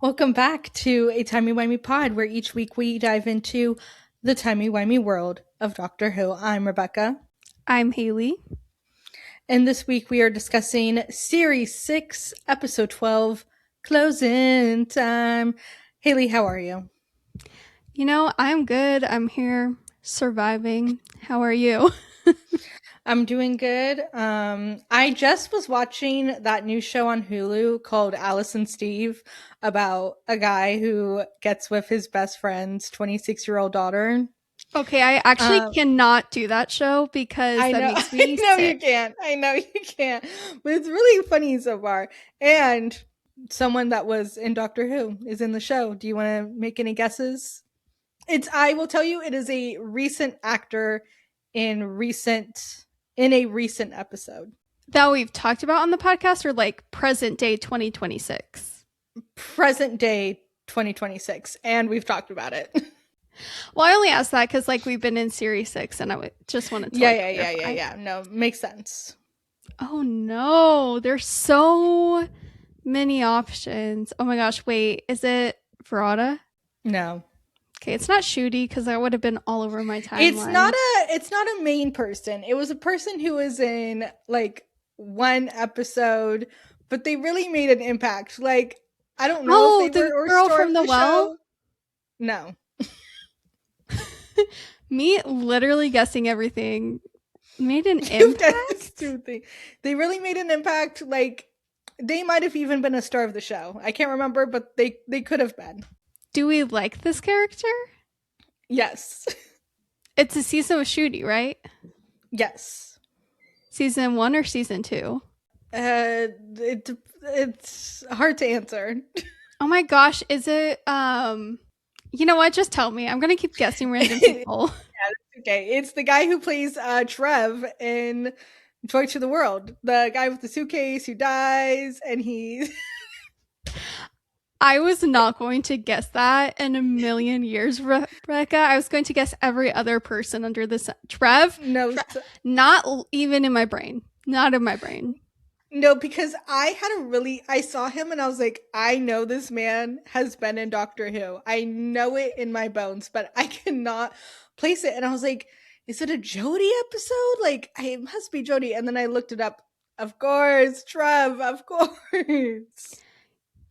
Welcome back to a Timey-Wimey pod, where each week we dive into the timey-wimey world of Doctor Who. I'm Rebecca. I'm Haley. And this week we are discussing Series 6, Episode 12, Closing Time. Haley, how are you? You know, I'm good. I'm here surviving. How are you? I'm doing good. I just was watching that new show on Hulu called Alice and Steve about a guy who gets with his best friend's 26-year-old daughter. Okay, I actually cannot do that show because that makes me I know sick. you can't. I know you can't. But it's really funny so far. And someone that was in Doctor Who is in the show. Do you want to make any guesses? I will tell you, it is a recent actor in a recent episode. That we've talked about on the podcast, or like present day 2026? Present day 2026. And we've talked about it. Well, I only asked that because like we've been in Series 6 and just wanted to Yeah. No, makes sense. Oh no, there's so many options. Oh my gosh, wait, is it Verada? No. Okay, it's not Shooty because that would have been all over my timeline. It's not a main person. It was a person who was in like one episode, but they really made an impact. Like, I don't know if they the girl from the well? Show. No. Me literally guessing everything made an impact. They really made an impact. Like, they might have even been a star of the show. I can't remember, but they could have been. Do we like this character? Yes. It's a season with Shooty, right? Yes. Season 1 or season 2? It's hard to answer. Oh my gosh, is it you know what? Just tell me. I'm gonna keep guessing random people. Yeah, that's okay. It's the guy who plays Trev in Joy to the World. The guy with the suitcase who dies, and he's I was not going to guess that in a million years, Rebecca. I was going to guess every other person under the sun. Trev? No. Not even in my brain. Not in my brain. No, because I saw him and I was like, I know this man has been in Doctor Who. I know it in my bones, but I cannot place it. And I was like, is it a Jodie episode? Like, it must be Jodie. And then I looked it up. Of course, Trev, of course.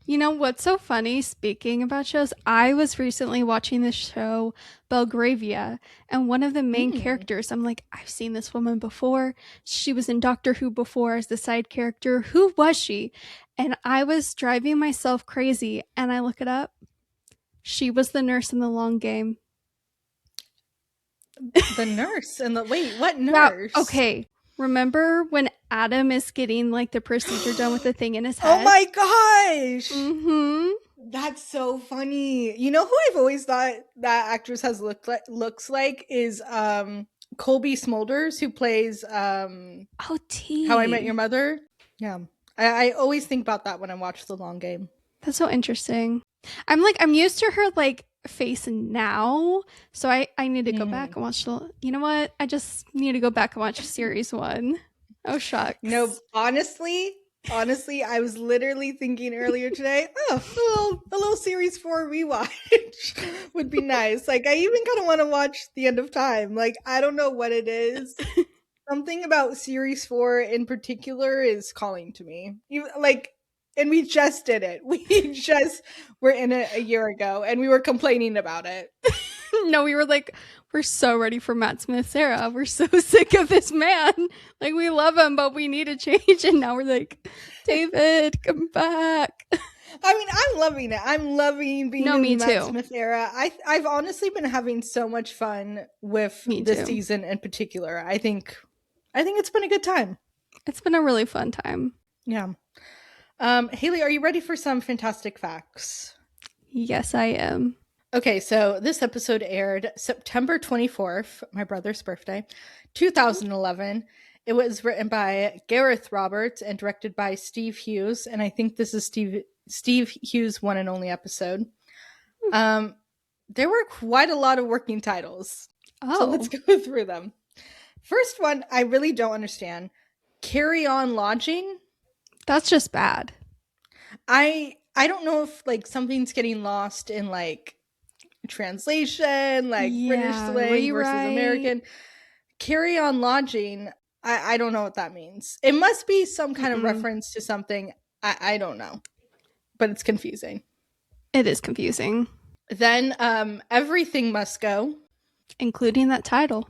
You know what's so funny, speaking about shows, I was recently watching this show, Belgravia, and one of the main characters, I'm like, I've seen this woman before. She was in Doctor Who before as the side character. Who was she? And I was driving myself crazy, and I look it up. She was the nurse in The Long Game. The nurse? Wait, what nurse? Now, okay. Remember when Adam is getting like the procedure done with the thing in his head? Oh my gosh! Mm-hmm. That's so funny. You know who I've always thought that actress looks like is Colby Smulders, who plays T. How I Met Your Mother. Yeah, I always think about that when I watch The Long Game. That's so interesting. I'm used to her like face now, so I need to go back and watch you know what, I just need to go back and watch series 1. Oh shucks. No, honestly I was literally thinking earlier today, a little series 4 rewatch would be nice. Like, I even kind of want to watch The End of Time. Like, I don't know what it is. Something about series 4 in particular is calling to me. And we just did it. We just were in it a year ago, and we were complaining about it. No, we were like, we're so ready for Matt Smith's era. We're so sick of this man. Like, we love him, but we need a change. And now we're like, David, come back. I mean, I'm loving it. I'm loving being in the Matt Smith era. I've honestly been having so much fun with this season in particular. I think it's been a good time. It's been a really fun time. Yeah. Haley, are you ready for some fantastic facts? Yes, I am. Okay, so this episode aired September 24th, my brother's birthday, 2011. It was written by Gareth Roberts and directed by Steve Hughes, and I think this is Steve Hughes' one and only episode. There were quite a lot of working titles, so let's go through them. First one, I really don't understand. Carry On Lodging? That's just bad. I I don't know if like something's getting lost in like translation, like British Yeah, slang versus rewrite. American. Carry on lodging. I don't know what that means. It must be some kind of Mm-mm. reference to something. I don't know, but it's confusing. It is confusing, Then everything must go, including that title.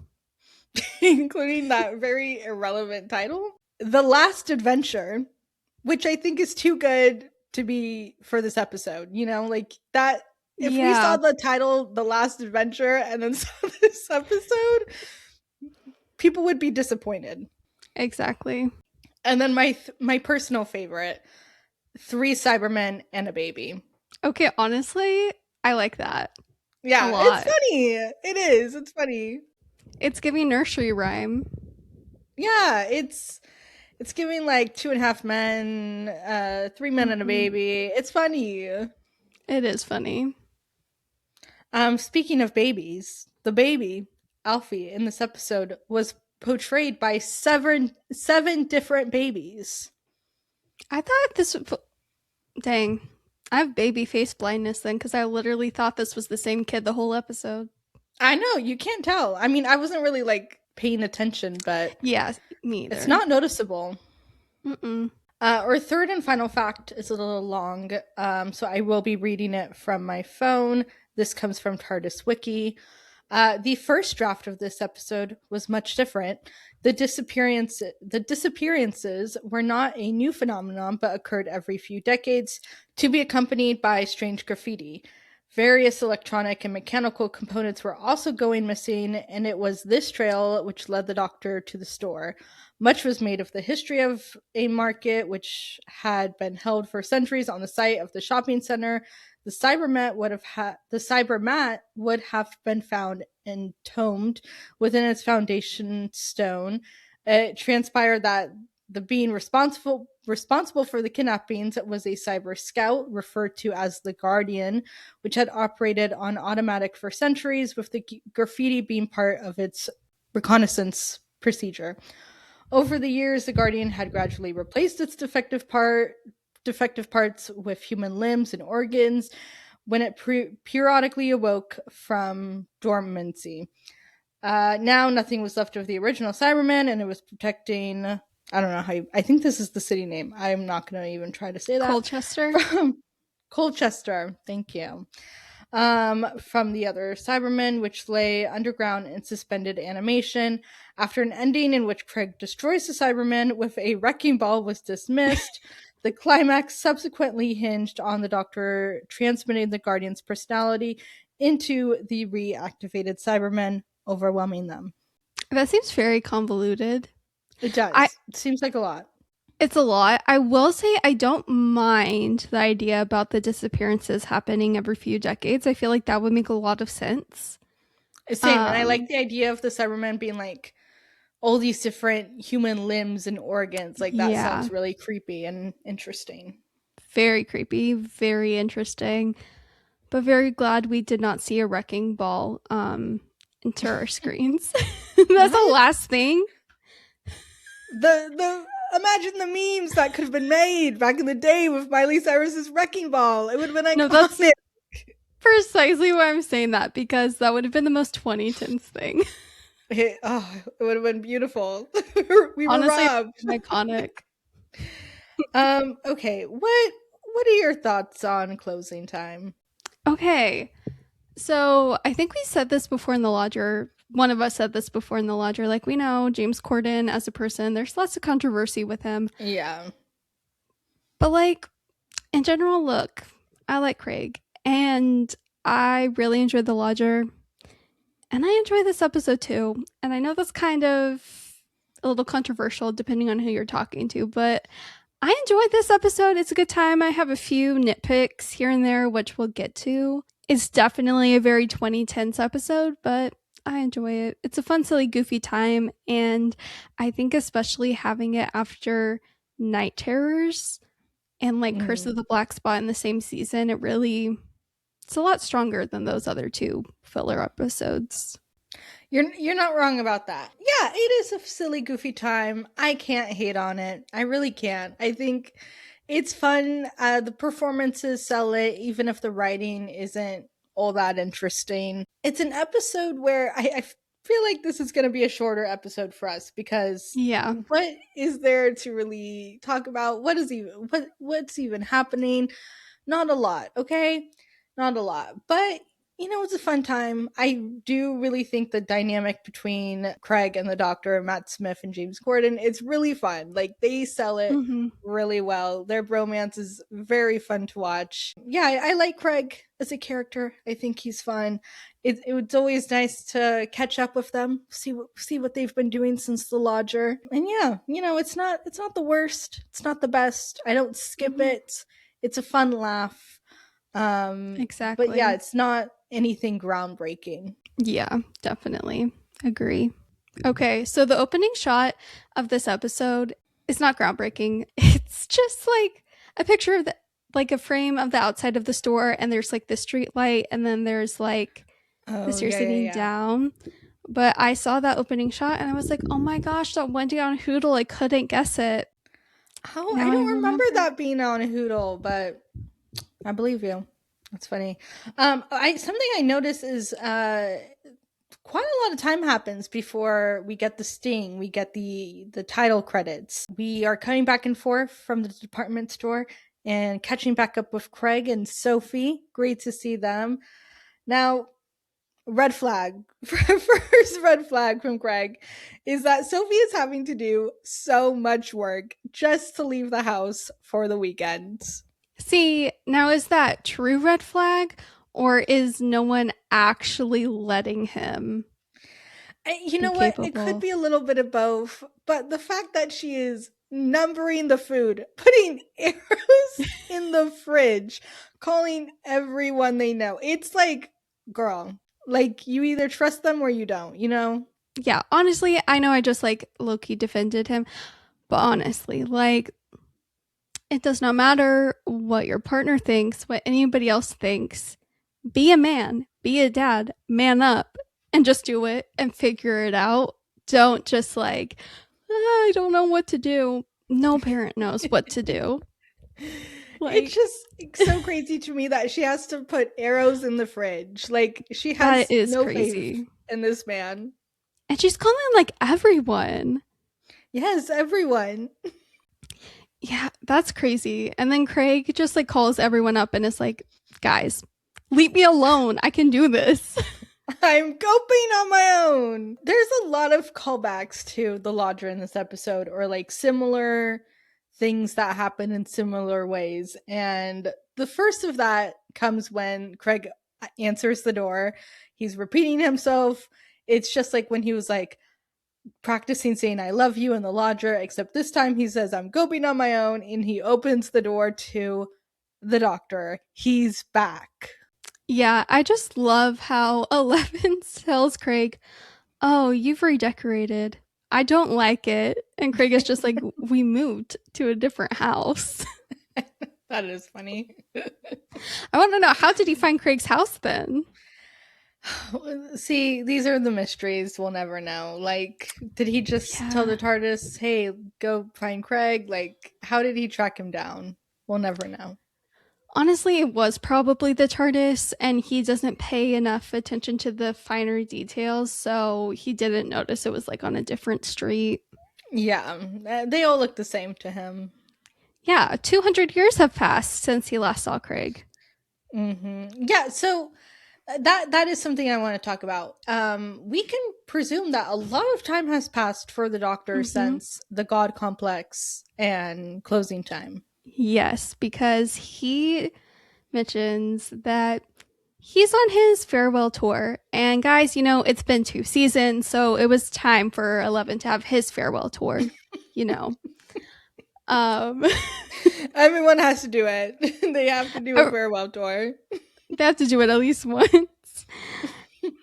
including that very irrelevant title. The Last Adventure, which I think is too good to be for this episode. You know, like that. If we saw Yeah, the title The Last Adventure and then saw this episode, people would be disappointed. exactly. And then my personal favorite, 3 Cybermen and a baby. Okay, honestly, I like that a Yeah, it's lot. funny. It is. It's funny. It's giving nursery rhyme. Yeah, it's giving like 2.5 men, 3 men and a Mhm. baby. It's funny. It is funny. Speaking of babies, the baby Alfie in this episode was portrayed by seven different babies. I thought this would. Dang. I have baby face blindness then because I literally thought this was the same kid the whole episode. I know you can't tell. I mean, I wasn't really like paying attention, but Yeah, me it's either. not noticeable. Mm-mm. Our third and final fact is a little long, so I will be reading it from my phone. This comes from TARDIS Wiki. The first draft of this episode was much different. The disappearances were not a new phenomenon, but occurred every few decades, to be accompanied by strange graffiti. Various electronic and mechanical components were also going missing, and it was this trail which led the Doctor to the store. Much was made of the history of a market which had been held for centuries on the site of the shopping center. The cybermat would have been found entombed within its foundation stone. It transpired that the being responsible for the kidnappings was a cyber scout referred to as the Guardian, which had operated on automatic for centuries, with the graffiti being part of its reconnaissance procedure. Over the years, the Guardian had gradually replaced its defective parts with human limbs and organs when it periodically awoke from dormancy. Now nothing was left of the original Cyberman, and it was protecting. I don't know how. I think this is the city name. I'm not going to even try to say that. Colchester? From Colchester. Thank you. From the other Cybermen, which lay underground in suspended animation. After an ending in which Craig destroys the Cybermen with a wrecking ball was dismissed, the climax subsequently hinged on the Doctor transmitting the Guardian's personality into the reactivated Cybermen, overwhelming them. That seems very convoluted. It I does. It seems like a lot. It's a lot. I will say I don't mind the idea about the disappearances happening every few decades. I feel like that would make a lot of sense. Same, and I like the idea of the Cybermen being like all these different human limbs and organs. Like that Yeah, sounds really creepy and interesting. very creepy, very interesting, but very glad we did not see a wrecking ball into our screens. That's the Right? last thing. The imagine the memes that could have been made back in the day with Miley Cyrus's wrecking ball. It would have been No, that's iconic. precisely why I'm saying that, because that would have been the most 2010s thing. It would have been beautiful. We were Honestly, robbed. iconic. Okay, what are your thoughts on closing time? Okay. So I think we said this before in the lodger. One of us said this before in the lodger. Like, we know James Corden as a person, there's lots of controversy with him. Yeah. But, like, in general, look, I like Craig. And I really enjoyed the lodger. And I enjoy this episode too. And I know that's kind of a little controversial depending on who you're talking to, but I enjoyed this episode. It's a good time. I have a few nitpicks here and there, which we'll get to. It's definitely a very 2010s episode, but I enjoy it. It's a fun, silly, goofy time. And I think especially having it after Night Terrors and like Curse of the Black Spot in the same season, it's a lot stronger than those other two filler episodes. You're not wrong about that. Yeah, it is a silly, goofy time. I can't hate on it. I really can't. I think It's fun. The performances sell it, even if the writing isn't all that interesting. It's an episode where I feel like this is going to be a shorter episode for us because Yeah. what is there to really talk about? What's even happening? Not a lot, okay? Not a lot. But it's a fun time. I do really think the dynamic between Craig and the Doctor, Matt Smith and James Corden, it's really fun. Like they sell it Mm-hmm. really well. Their bromance is very fun to watch. Yeah, I like Craig as a character. I think he's fun. It's always nice to catch up with them, see what they've been doing since the lodger. And yeah, it's not the worst. It's not the best. I don't skip Mm-hmm. it. It's a fun laugh. But yeah, Exactly. it's not anything groundbreaking. Yeah, definitely. Agree. Okay, so the opening shot of this episode is not groundbreaking. It's just like a picture of like a frame of the outside of the store, and there's like the street light, and then there's like the Oh stairs yeah, yeah, leading yeah. down. But I saw that opening shot and I was like, oh my gosh, that Wendy on Hoodle, I couldn't guess it. Oh, I Now I don't remember remember. that being on a Hoodle, but I believe you. That's funny. I something I noticed is quite a lot of time happens before we get the sting. We get the title credits. We are coming back and forth from the department store and catching back up with Craig and Sophie. Great to see them. Now, red flag. First red flag from Craig is that Sophie is having to do so much work just to leave the house for the weekend. See, now is that true red flag or is no one actually letting him You be know what? It could capable? be a little bit of both, but the fact that she is numbering the food, putting arrows in the fridge, calling everyone they know. It's like, girl, like you either trust them or you don't, you know? Yeah, honestly, I know I just like low key defended him, but honestly, like, it does not matter what your partner thinks, what anybody else thinks. Be a man, be a dad, man up, and just do it and figure it out. Don't just like, I don't know what to do. No parent knows what to do. It's Like, just so crazy to me that she has to put arrows in the fridge. Like she that has is no faith crazy. in this man. And she's calling like everyone. Yes, everyone. Yeah, that's crazy. And then Craig just like calls everyone up and is like, guys, leave me alone. I can do this. I'm coping on my own. There's a lot of callbacks to the Lodger in this episode, or like similar things that happen in similar ways. And the first of that comes when Craig answers the door. He's repeating himself. It's just like when he was like practicing saying I love you in the Lodger, except this time he says I'm coping on my own, and he opens the door to the Doctor. He's back. Yeah, I just love how Eleven tells Craig, oh, you've redecorated. I don't like it. And Craig is just like, we moved to a different house. That is funny. I want to know, how did he find Craig's house then? See, these are the mysteries we'll never know. Like, did he just tell Yeah. the TARDIS, hey, go find Craig? Like, how did he track him down? We'll never know. Honestly, it was probably the TARDIS, and he doesn't pay enough attention to the finer details, so he didn't notice it was like on a different street. Yeah, they all look the same to him. Yeah, 200 years have passed since he last saw Craig. Yeah, so that is something I want to talk about. We can presume that a lot of time has passed for the Doctor Mm-hmm. since the God Complex and closing time. Yes, because he mentions that he's on his farewell tour. And guys, it's been 2 seasons, so it was time for 11 to have his farewell tour, you know. Um, Everyone has to do it. They have to do a farewell tour. they have to do it at least once.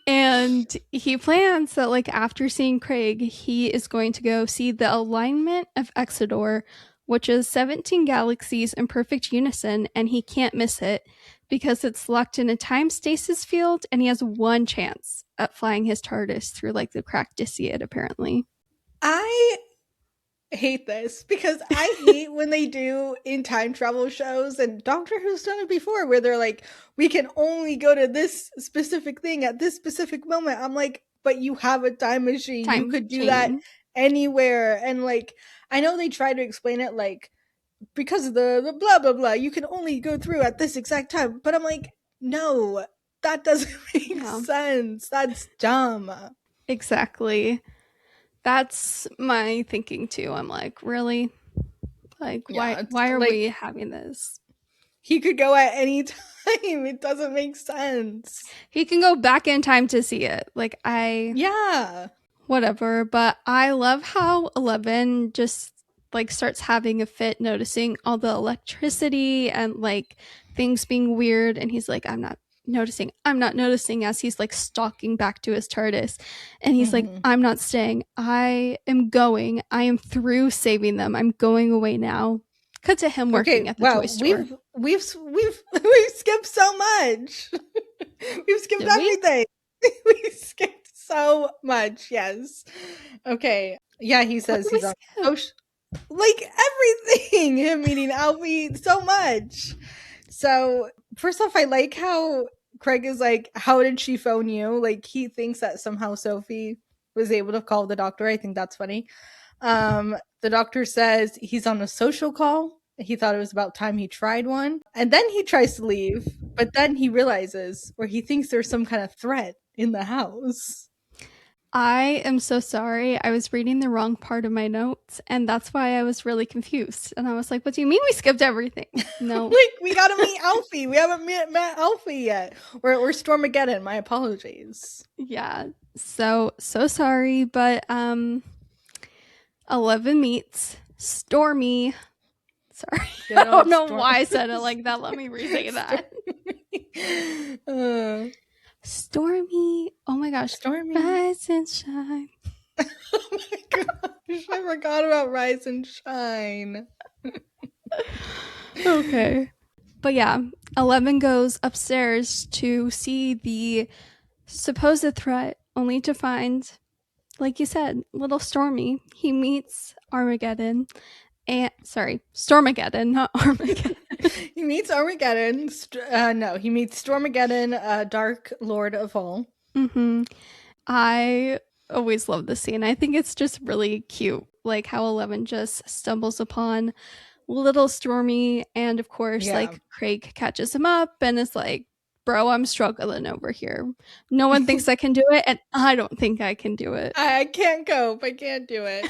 And he plans that, like, after seeing Craig, he is going to go see the alignment of Exodor, which is 17 galaxies in perfect unison, and he can't miss it because it's locked in a time stasis field, and he has one chance at flying his TARDIS through, like, the crack to see it, apparently. I hate this because I hate when they do in time travel shows, and Doctor Who's done it before where they're like, we can only go to this specific thing at this specific moment. I'm like, but you have a time machine. You Time could do that chain. anywhere. And like, I know they try to explain it like, because of the blah blah blah, you can only go through at this exact time. But I'm like, no, that doesn't make Yeah, sense. That's dumb. exactly. That's my thinking too. I'm like, really? Like, Yeah, it's why are like we having this? he could go at any time. It doesn't make sense. He can go back in time to see it. Like, Yeah. whatever. But I love how 11 just like starts having a fit, noticing all the electricity and like things being weird. And he's like, I'm not noticing, as he's like stalking back to his TARDIS. And he's like, Mhm. I'm not staying. I am going. I am through saving them. I'm going away now. Cut to him working Okay, at the wow, toy store. we've skipped so much. We've skipped Did we? everything. We skipped so much. Yes. Okay. Yeah, he What says did we he's on skip? oh like everything. Him meeting Alfie so much. So, first off, I like how Craig is like, how did she phone you? Like he thinks that somehow Sophie was able to call the doctor. I think that's funny. The doctor says he's on a social call. He thought it was about time he tried one. And then he tries to leave, but then he realizes, or he thinks there's some kind of threat in the house. I am so sorry. I was reading the wrong part of my notes, and that's why I was really confused. And I was like, what do you mean we skipped everything? No. Like, we gotta meet Alfie. We haven't met Alfie yet. Or Stormageddon. My apologies. Yeah. So sorry, but 11 meets Stormy. Sorry. Good I don't old know Storm. why I said it like that. Let me re-say that. Stormy. Oh my gosh. Stormy. Rise and shine. Oh my gosh, I forgot about Rise and Shine. Okay. But yeah, 11 goes upstairs to see the supposed threat, only to find, like you said, little Stormy. He meets Armageddon. And Stormageddon, not Armageddon. He meets Armageddon. No, he meets Stormageddon, Dark Lord of all. Mm-hmm. I always love this scene. I think it's just really cute, like how 11 just stumbles upon little Stormy, and of course, Yeah. like Craig catches him up and is like, bro, I'm struggling over here. No one thinks I can do it, and I don't think I can do it. I can't cope. I can't do it.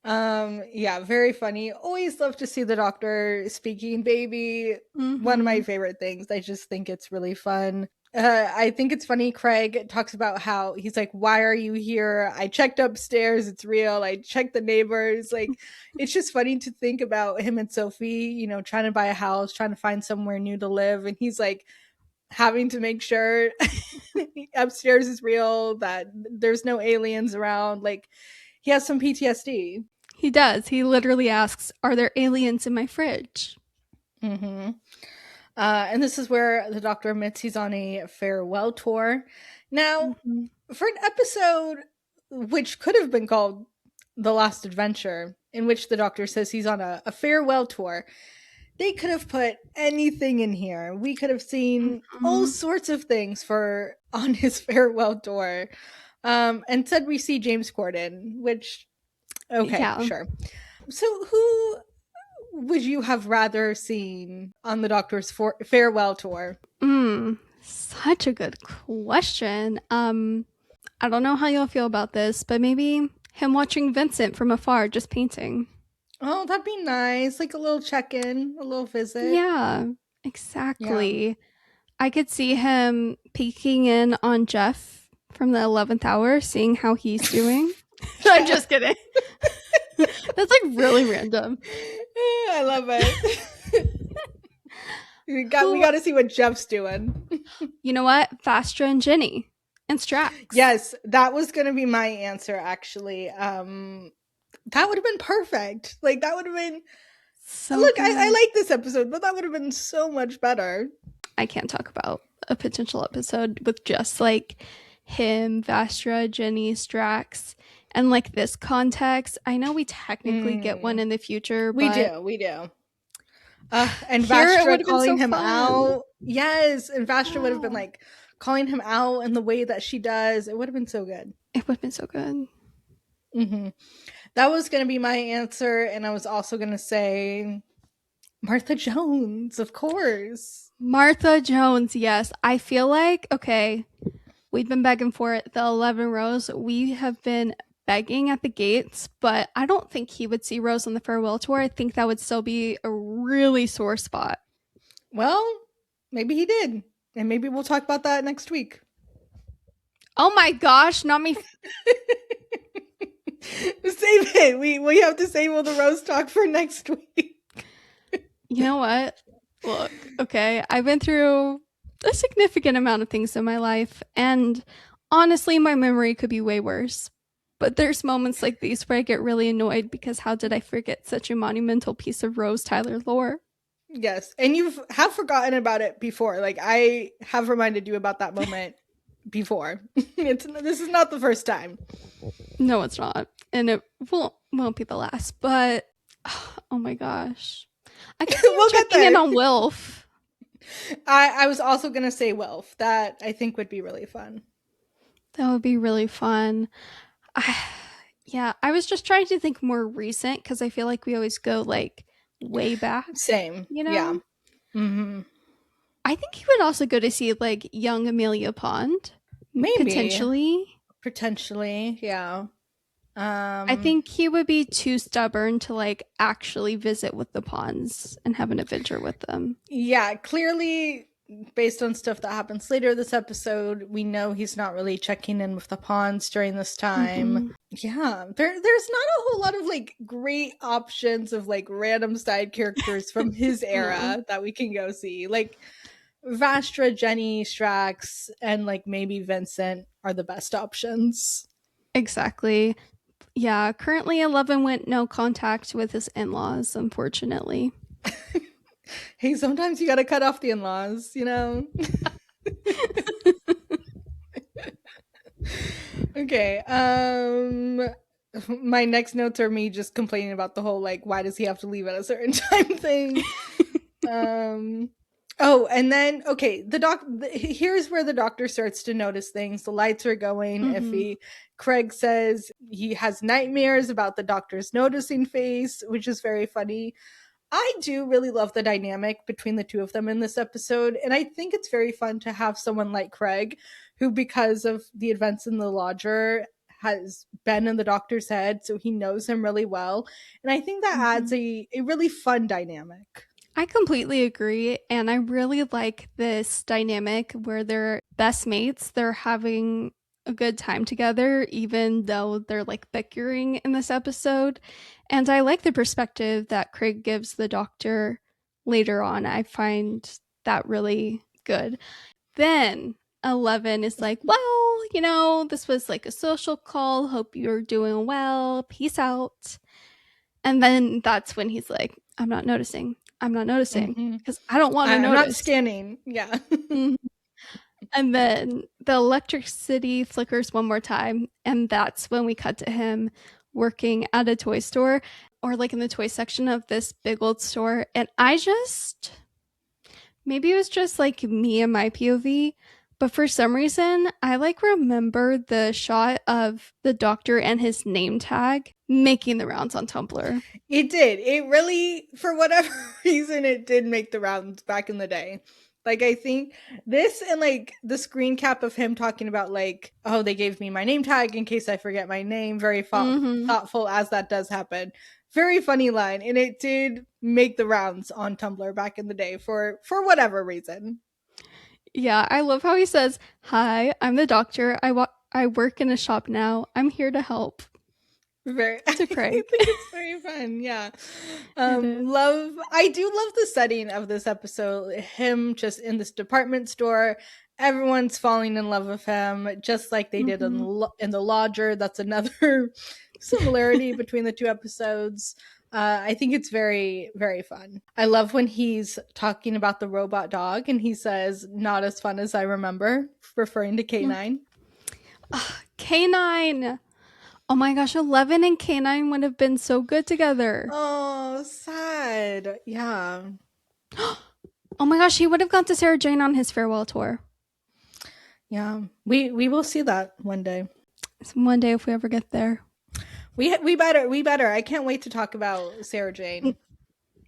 Yeah, very funny. Always love to see the doctor speaking baby. One of my favorite things. I just think it's really fun. I think it's funny. Craig talks about how he's like, why are you here? I checked upstairs. It's real. I checked the neighbors. Like, it's just funny to think about him and Sophie, you know, trying to buy a house, trying to find somewhere new to live. And he's like, having to make sure upstairs is real, that there's no aliens around. Like, he has some PTSD. He does. He literally asks, are there aliens in my fridge? Mm-hmm. And this is where the doctor admits he's on a farewell tour. Now, for an episode which could have been called The Last Adventure, in which the doctor says he's on a farewell tour, they could have put anything in here. We could have seen all sorts of things for on his farewell tour. And said we see James Corden, which, okay, Yeah. sure. So who would you have rather seen on the doctor's farewell tour? Such a good question. I don't know how you'll feel about this, but maybe him watching Vincent from afar just painting. Oh, that'd be nice. Like a little check-in, a little visit. Yeah, exactly. Yeah. I could see him peeking in on Jeff from the 11th hour, seeing how he's doing. I'm just kidding. That's like really random. I love it. we got to see what Jeff's doing. You know what? Fastra and Jenny and Strax. Yes, that was going to be my answer, actually. That would have been perfect. Like, that would have been so look, I like this episode, but that would have been so much better. I can't talk about a potential episode with just like him, Vastra, Jenny, Strax, And like this context, I know we technically get one in the future, We but do. And here it Vastra would have been calling so him fun. out. Yes, and Vastra would have been Yeah. like calling him out in the way that she does. It would have been so good. It would have been so good. That was going to be my answer, and I was also going to say Martha Jones, of course. Martha Jones, yes. I feel like, okay, we've been begging for it. The 11 Rose, we have been begging at the gates, but I don't think he would see Rose on the farewell tour. I think that would still be a really sore spot. Well, maybe he did. And maybe we'll talk about that next week. Oh my gosh, not me. Save it. We have to save all the Rose talk for next week. You know what? Look, okay, I've been through a significant amount of things in my life, and honestly, my memory could be way worse. But there's moments like these where I get really annoyed because how did I forget such a monumental piece of Rose Tyler lore? Yes, and you have forgotten about it before. Like I have reminded you about that moment before. This is not the first time. No, it's not, and it won't be the last. But oh my gosh, I can see We'll get checking there. in on Wilf. I was also gonna say Wilf. That I think would be really fun. That would be really fun. Yeah, I was just trying to think more recent because I feel like we always go like way back. Same. You know? Yeah. Mm-hmm. I think he would also go to see like young Amelia Pond. Maybe. Potentially. Yeah. I think he would be too stubborn to like actually visit with the Ponds and have an adventure with them. Yeah, clearly based on stuff that happens later this episode, we know he's not really checking in with the Ponds during this time. Yeah, there's not a whole lot of like great options of like random side characters from his era that we can go see. Like Vastra, Jenny, Strax, and like maybe Vincent are the best options. Exactly. Yeah, currently 11 went no contact with his in-laws, unfortunately. Hey, sometimes you gotta cut off the in-laws, you know? Okay, my next notes are me just complaining about the whole like why does he have to leave at a certain time thing. Oh, and then okay, here's where the doctor starts to notice things. The lights are going iffy. Craig says he has nightmares about the doctor's noticing face, which is very funny. I do really love the dynamic between the two of them in this episode, and I think it's very fun to have someone like Craig, who, because of the events in the lodger, has been in the doctor's head, so he knows him really well. And I think that adds a really fun dynamic. I completely agree, and I really like this dynamic where they're best mates. They're having a good time together, even though they're like bickering in this episode. And I like the perspective that Craig gives the doctor later on. I find that really good. Then 11 is like, well, you know, this was like a social call. Hope you're doing well. Peace out. And then that's when he's like, I'm not noticing because I don't want to notice. I'm not scanning. Yeah. And then the electricity flickers one more time, and that's when we cut to him working at a toy store or like in the toy section of this big old store. And maybe it was just like me and my POV, but for some reason I like remember the shot of the doctor and his name tag making the rounds on Tumblr. It did. It really, for whatever reason, it did make the rounds back in the day. Like, I think this and like the screen cap of him talking about like, oh, they gave me my name tag in case I forget my name. Very thoughtful as that does happen. Very funny line. And it did make the rounds on Tumblr back in the day for whatever reason. Yeah, I love how he says, "Hi, I'm the doctor. I work in a shop now. I'm here to help." To Craig. I think it's very fun. Yeah. I do love the setting of this episode. Him just in this department store. Everyone's falling in love with him, just like they did in the lodger. That's another similarity between the two episodes. I think it's very, very fun. I love when he's talking about the robot dog and he says, "Not as fun as I remember," referring to K9. K9. Oh my gosh, 11 and K9 would have been so good together. Oh, sad. Yeah. Oh my gosh, he would have gone to Sarah Jane on his farewell tour. Yeah. We will see that one day. One day if we ever get there. We better. I can't wait to talk about Sarah Jane.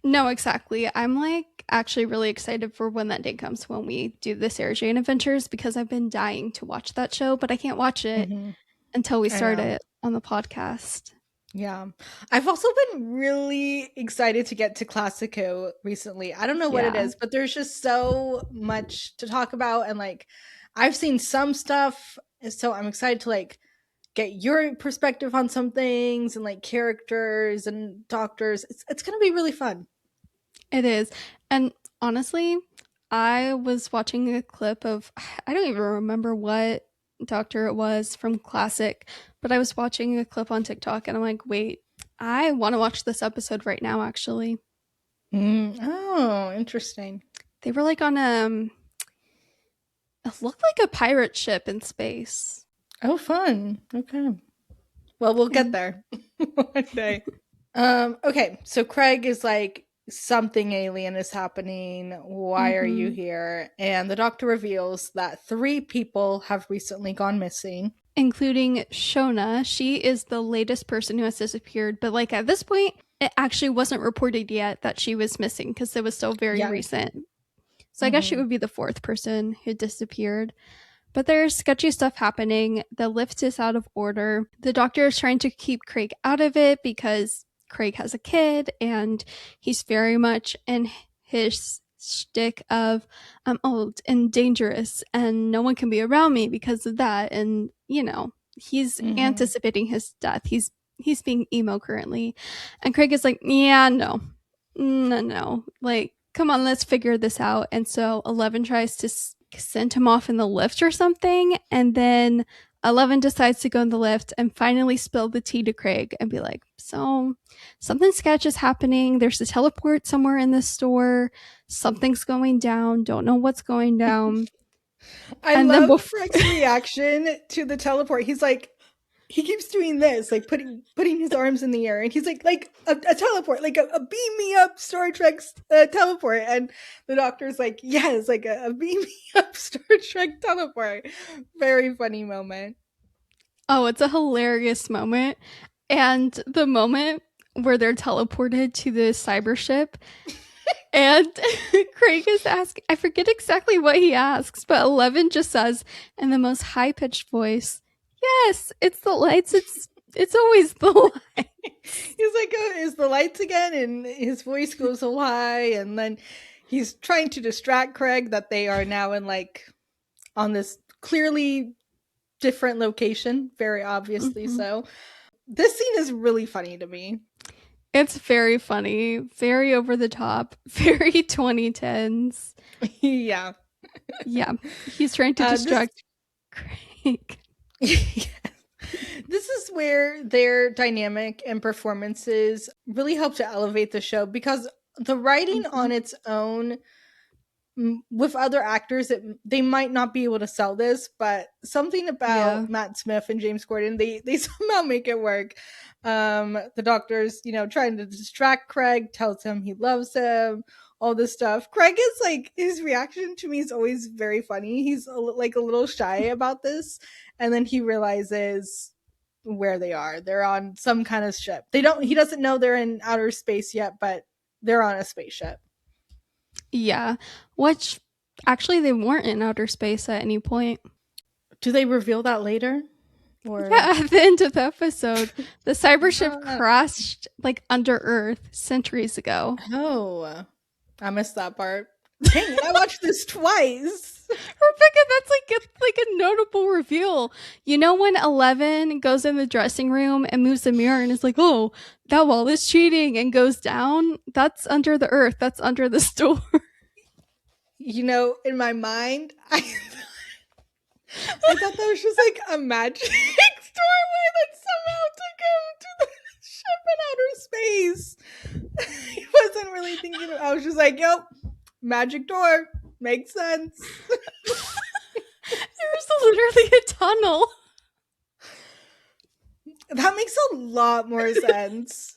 No, exactly. I'm like actually really excited for when that day comes when we do the Sarah Jane Adventures, because I've been dying to watch that show, but I can't watch it until we start it on the podcast. Yeah. I've also been really excited to get to Classico recently. I don't know what it is, but there's just so much to talk about, and like I've seen some stuff, so I'm excited to like get your perspective on some things and like characters and doctors. It's going to be really fun. It is. And honestly, I was watching a clip of, I don't even remember what doctor it was from Classic, but I was watching a clip on TikTok and I'm like, wait, I want to watch this episode right now, actually. Oh, interesting. They were like on it looked like a pirate ship in space. Oh, fun. Okay. Well, we'll get there one day. Okay, so Craig is like, something alien is happening. Why are you here? And the doctor reveals that 3 people have recently gone missing, including Shona. She is the latest person who has disappeared, but like at this point, it actually wasn't reported yet that she was missing because it was so very recent. So I guess she would be the 4th person who disappeared. But there's sketchy stuff happening. The lift is out of order. The doctor is trying to keep Craig out of it because Craig has a kid and he's very much in his shtick of I'm old and dangerous and no one can be around me because of that. And, you know, he's anticipating his death. He's being emo currently. And Craig is like, yeah, no. Like, come on, let's figure this out. And so 11 tries to send him off in the lift or something. And then 11 decides to go in the lift and finally spill the tea to Craig and be like, so something sketch is happening. There's a teleport somewhere in this store. Something's going down. Don't know what's going down. I love Craig's reaction to the teleport. He's like, he keeps doing this, like putting his arms in the air, and he's like a teleport, like a beam me up Star Trek teleport. And the doctor's like, yes, like a beam me up Star Trek teleport. Very funny moment. Oh, it's a hilarious moment. And the moment where they're teleported to the cyber ship and Craig is asking, I forget exactly what he asks, but 11 just says in the most high-pitched voice, yes, it's the lights. It's always the lights. He's like, oh, is the lights again? And his voice goes so high. And then he's trying to distract Craig that they are now in like on this clearly different location, very obviously so. This scene is really funny to me. It's very funny, very over the top, very 2010s. Yeah. Yeah. He's trying to distract Craig. Yes. This is where their dynamic and performances really help to elevate the show, because the writing on its own with other actors, they might not be able to sell this, but something about Matt Smith and James Corden, they somehow make it work. The doctor's, trying to distract Craig, tells him he loves him, all this stuff. Craig is like, his reaction to me is always very funny. He's like a little shy about this, and then he realizes where they are. They're on some kind of ship. He doesn't know they're in outer space yet, but they're on a spaceship. Yeah, which actually they weren't in outer space at any point. Do they reveal that later? Or... Yeah, at the end of the episode, the cyber ship crashed like under Earth centuries ago. Oh, I missed that part. Dang it, I watched this twice. Rebecca, that's like a notable reveal. You know when 11 goes in the dressing room and moves the mirror and is like, oh, that wall is cheating, and goes down? That's under the Earth. That's under the store. In my mind, I thought that was just like a magic doorway that somehow took him to the ship in outer space. I wasn't really thinking. I was just like, yep, magic door. Makes sense. There's literally a tunnel. That makes a lot more sense.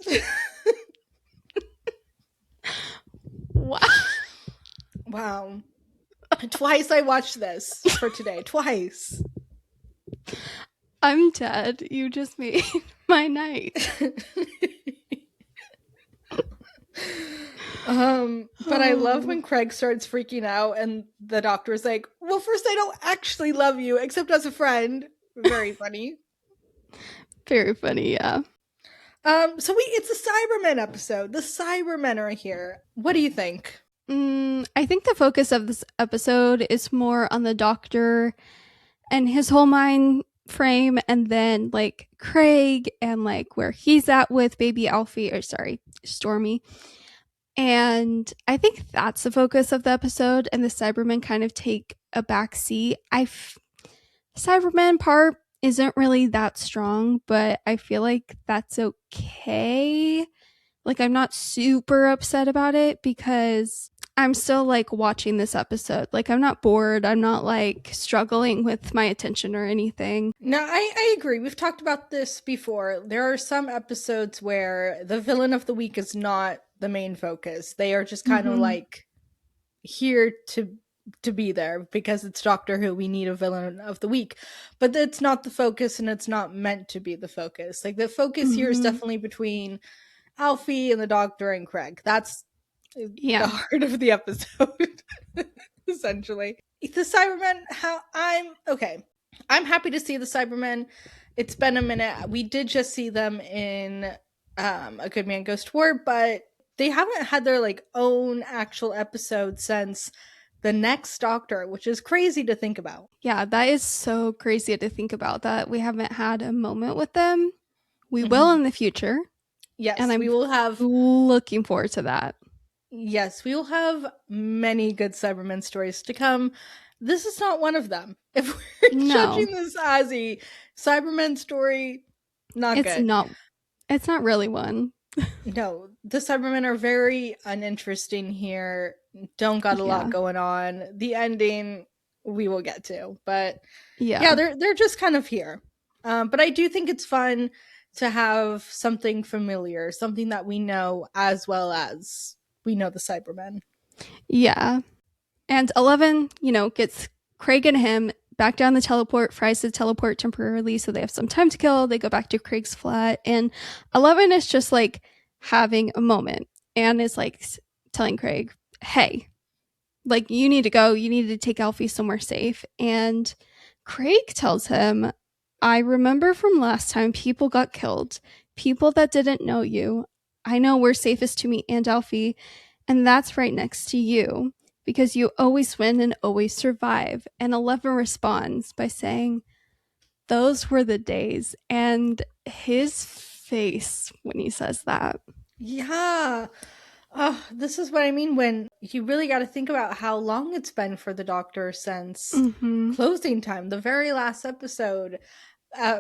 Wow. Wow. Twice I watched this for today. Twice. I'm dead. You just made my night. But I love when Craig starts freaking out and the doctor is like, well, first, I don't actually love you except as a friend. Very funny. Very funny, yeah. So it's a Cybermen episode. The Cybermen are here. What do you think? I think the focus of this episode is more on the doctor and his whole mind frame, and then like Craig and like where he's at with baby Alfie, or sorry, Stormy. And I think that's the focus of the episode, and the Cybermen kind of take a back seat. Cybermen part isn't really that strong, but I feel like that's okay. Like, I'm not super upset about it because I'm still like watching this episode. Like, I'm not bored. I'm not like struggling with my attention or anything. No, I agree. We've talked about this before. There are some episodes where the villain of the week is not the main focus. They are just kind of like here to be there because it's Doctor Who. We need a villain of the week, but it's not the focus, and it's not meant to be the focus. Like, the focus here is definitely between Alfie and the Doctor and Craig. That's the heart of the episode, essentially. The Cybermen, I'm happy to see the Cybermen. It's been a minute. We did just see them in A Good Man Goes to War, but they haven't had their like own actual episode since the next Doctor, which is crazy to think about. Yeah, that is so crazy to think about, that we haven't had a moment with them. We will in the future. Yes, and we will have. Looking forward to that. Yes, we will have many good Cybermen stories to come. This is not one of them. If we're judging this as a Cybermen story, not good. It's not really one. No, the Cybermen are very uninteresting here. Don't got a lot going on. The ending we will get to, but yeah, they're just kind of here. But I do think it's fun to have something familiar, something that we know, as well as we know the Cybermen. Yeah. And 11, gets Craig and him back down the teleport, tries to teleport temporarily so they have some time to kill. They go back to Craig's flat, and 11 is just like having a moment and is like telling Craig, hey, like, you need to go. You need to take Alfie somewhere safe. And Craig tells him, I remember from last time people got killed, people that didn't know you. I know we're safest to me and Alfie, and that's right next to you, because you always win and always survive. And 11 responds by saying, those were the days. And his face when he says that. Yeah. Oh, this is what I mean when you really got to think about how long it's been for the Doctor since closing time. The very last episode,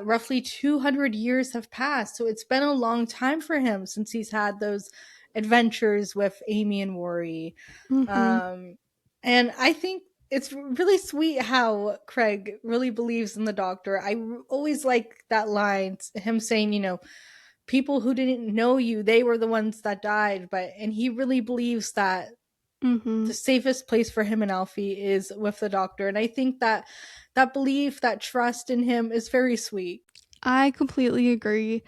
roughly 200 years have passed. So it's been a long time for him since he's had those adventures with Amy and Rory. And I think it's really sweet how Craig really believes in the Doctor. I always like that line, him saying, people who didn't know you, they were the ones that died. And he really believes that the safest place for him and Alfie is with the Doctor. And I think that belief, that trust in him is very sweet. I completely agree.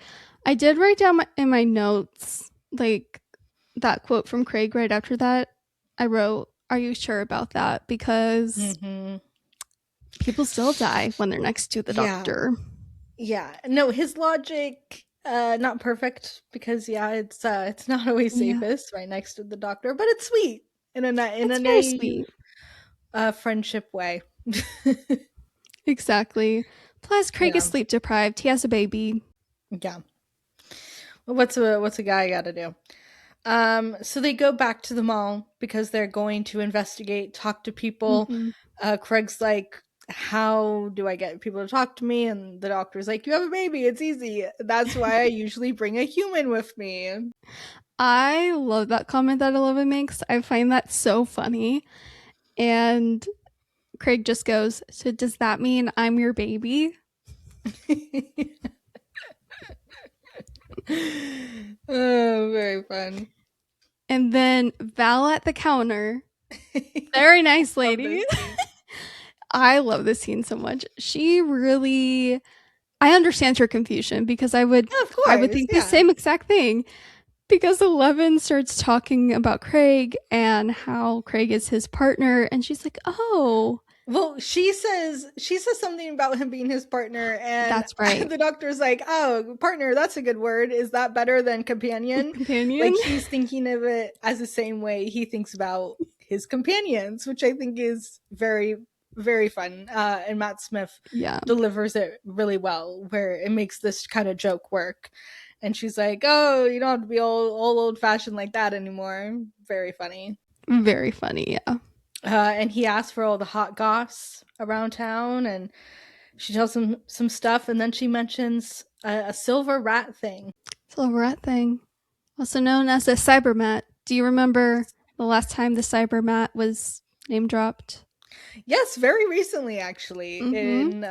I did write down in my notes, like, that quote from Craig right after that. I wrote, are you sure about that? Because people still die when they're next to the Doctor. Yeah. No, his logic, not perfect, because it's not always safest right next to the Doctor, but it's sweet in a nice sweet friendship way. Exactly. Plus, Craig is sleep deprived. He has a baby. Yeah. Well, what's a guy got to do? So they go back to the mall because they're going to investigate, talk to people. Craig's like, how do I get people to talk to me? And the Doctor's like, you have a baby. It's easy. That's why I usually bring a human with me. I love that comment that 11 makes. I find that so funny. And Craig just goes, so does that mean I'm your baby? Oh, very fun. And then Val at the counter. Very nice Love lady. this scene. I love this scene so much. She really I understand her confusion because Yeah, of I would course. think the Yeah. same exact thing. Because Eleven starts talking about Craig and how Craig is his partner, and she's like, "Oh, Well, she says something about him being his partner, and that's right, the doctor's like, "Oh, partner, that's a good word. Is that better than companion?" companion." Like he's thinking of it as the same way he thinks about his companions, which I think is very, very fun. And Matt Smith Yeah, delivers it really well, where it makes this kind of joke work. And she's like, "Oh, you don't have to be old fashioned like that anymore." Very funny. very funny. Yeah, And he asks for all the hot goss around town, and she tells him some stuff, and then she mentions a silver rat thing. it's a little rat thing, also known as a cybermat. Do you remember the last time the cybermat was name dropped? Yes, very recently, actually, Mm-hmm. in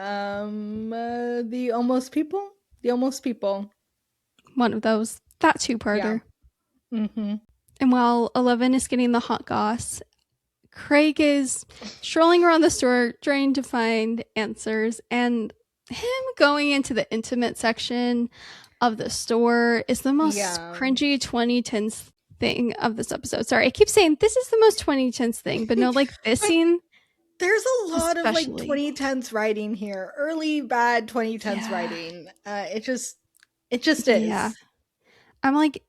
the Almost People. The Almost People. One of those. That Yeah. two-parter. Mm-hmm. And while 11 is getting the hot goss, Craig is strolling around the store trying to find answers, and him going into the intimate section of the store is the most Yeah. cringy 2010s thing of this episode. Sorry, I keep saying this is the most 2010s thing, but no, like this But scene there's a lot of like especially. 2010s writing here, early bad 2010s Yeah. writing. It just Yeah. is. I'm like,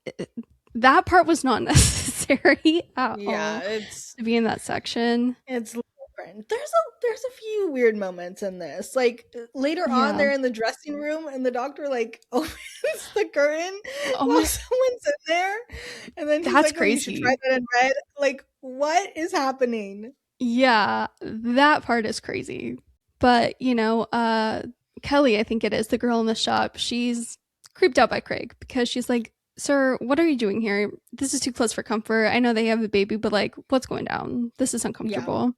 that part was not necessary at Yeah, all it's to be in that section. It's different. There's a few weird moments in this. Like later on, Yeah. they're in the dressing room, and the doctor like opens the curtain Oh while my, someone's in there, and then he's that's like, "Oh, you should try crazy. that in red." Like, what is happening? Yeah, that part is crazy. But, Kelly, I think it is, the girl in the shop, she's creeped out by Craig because she's like, "Sir, what are you doing here? This is too close for comfort. I know they have a baby, but like, what's going down? This is Yeah. uncomfortable."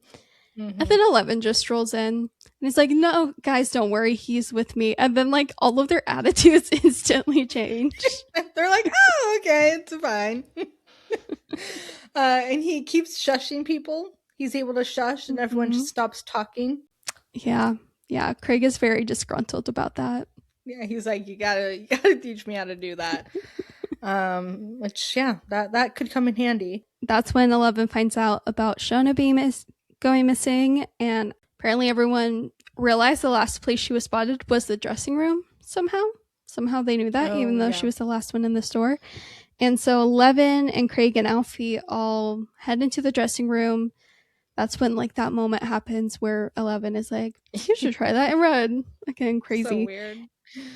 And Hmm. then 11 just strolls in and he's like, "No, guys, don't worry. He's with me." And then, like, all of their attitudes instantly change. They're like, "Oh, okay, it's fine." And he keeps shushing people. He's able to shush, and everyone Hmm. just stops talking. Yeah. Yeah. Craig is very disgruntled about that. Yeah, he's like, you gotta teach me how to do that. Which yeah, that could come in handy. That's when 11 finds out about Shona going missing, and apparently everyone realized the last place she was spotted was the dressing room somehow. Somehow they knew that, even Oh though yeah. she was the last one in the store. And so 11 and Craig and Alfie all head into the dressing room. That's when, like, that moment happens where 11 is like, "You should try that and run." Again, So crazy. weird.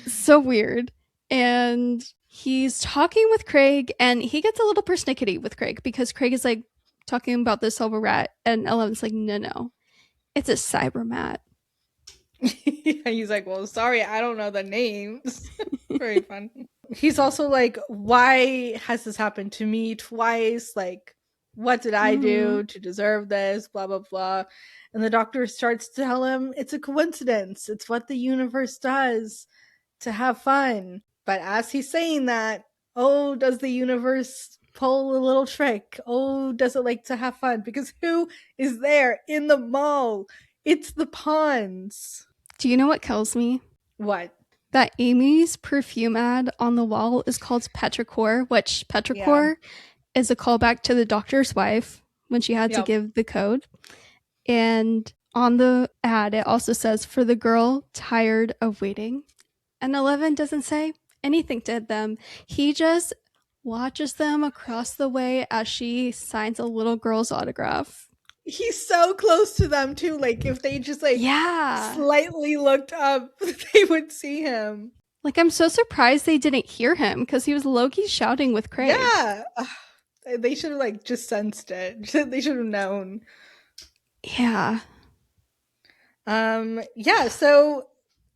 So weird. And he's talking with Craig, and he gets a little persnickety with Craig because Craig is like talking about the silver rat, and Eleven's like, "No, it's a cybermat." Yeah, he's like, well, sorry, I don't know the names. Very fun. He's also like, why has this happened to me twice? Like, what did I Mm-hmm. do to deserve this? Blah blah blah. And the doctor starts to tell him it's a coincidence. It's what the universe does to have fun. But as he's saying that, oh, does the universe pull a little trick? Oh, does it like to have fun? Because who is there in the mall? It's the pawns. Do you know what kills me? What? That Amy's perfume ad on the wall is called Petrichor, which Yeah. Petrichor is a callback to the doctor's wife when she had to Yep. give the code. And on the ad, it also says, "For the girl tired of waiting." And 11 doesn't say anything to them. He just watches them across the way as she signs a little girl's autograph. He's so close to them too. Like if they just like Yeah. slightly looked up, they would see him. Like, I'm so surprised they didn't hear him because he was low-key shouting with Craig. Yeah. Ugh, they should have like just sensed it. They should have known. Yeah. Yeah, so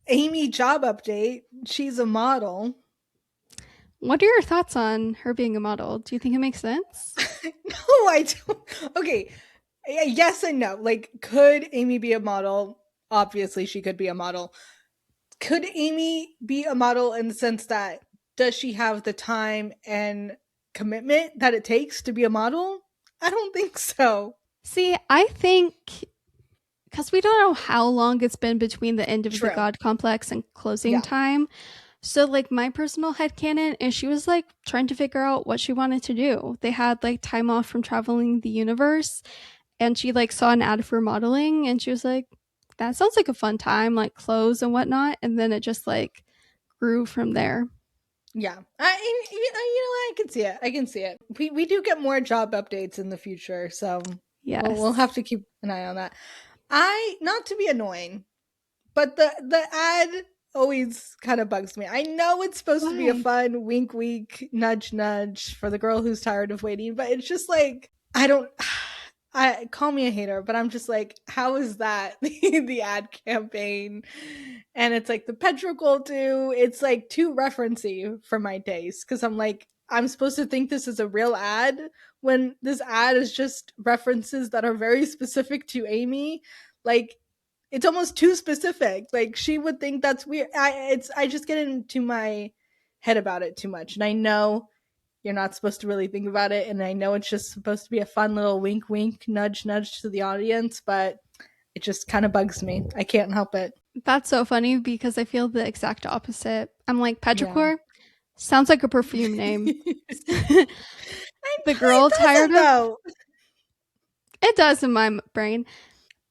Amy job update. She's a model. What are your thoughts on her being a model? Do you think it makes sense? No, I don't. Okay. Yes and no. Like, could Amy be a model? Obviously, she could be a model. Could Amy be a model in the sense that does she have the time and commitment that it takes to be a model? I don't think so. See, I think because we don't know how long it's been between the end of the True. God Complex and closing Yeah. time. So, like, my personal headcanon is she was, like, trying to figure out what she wanted to do. They had, like, time off from traveling the universe, and she, like, saw an ad for modeling, and she was like, that sounds like a fun time, like, clothes and whatnot, and then it just, like, grew from there. Yeah. I can see it. I can see it. We do get more job updates in the future, so we'll Yes. have to keep an eye on that. I not to be annoying, but the ad always kind of bugs me. I know it's supposed to be a Why? fun wink wink nudge nudge for the girl who's tired of waiting, but it's just like I don't I call me a hater, but I'm just like, how is that the ad campaign? And it's like the petrichor too. It's like too referency for my taste because I'm like, I'm supposed to think this is a real ad when this ad is just references that are very specific to Amy. Like it's almost too specific. Like she would think that's weird. I just get into my head about it too much, and I know you're not supposed to really think about it, and I know it's just supposed to be a fun little wink wink nudge nudge to the audience, but it just kind of bugs me. I can't help it. That's so funny because I feel the exact opposite. I'm like, Yeah. petrichor sounds like a perfume name. It The girl tired doesn't of though. it does in my brain.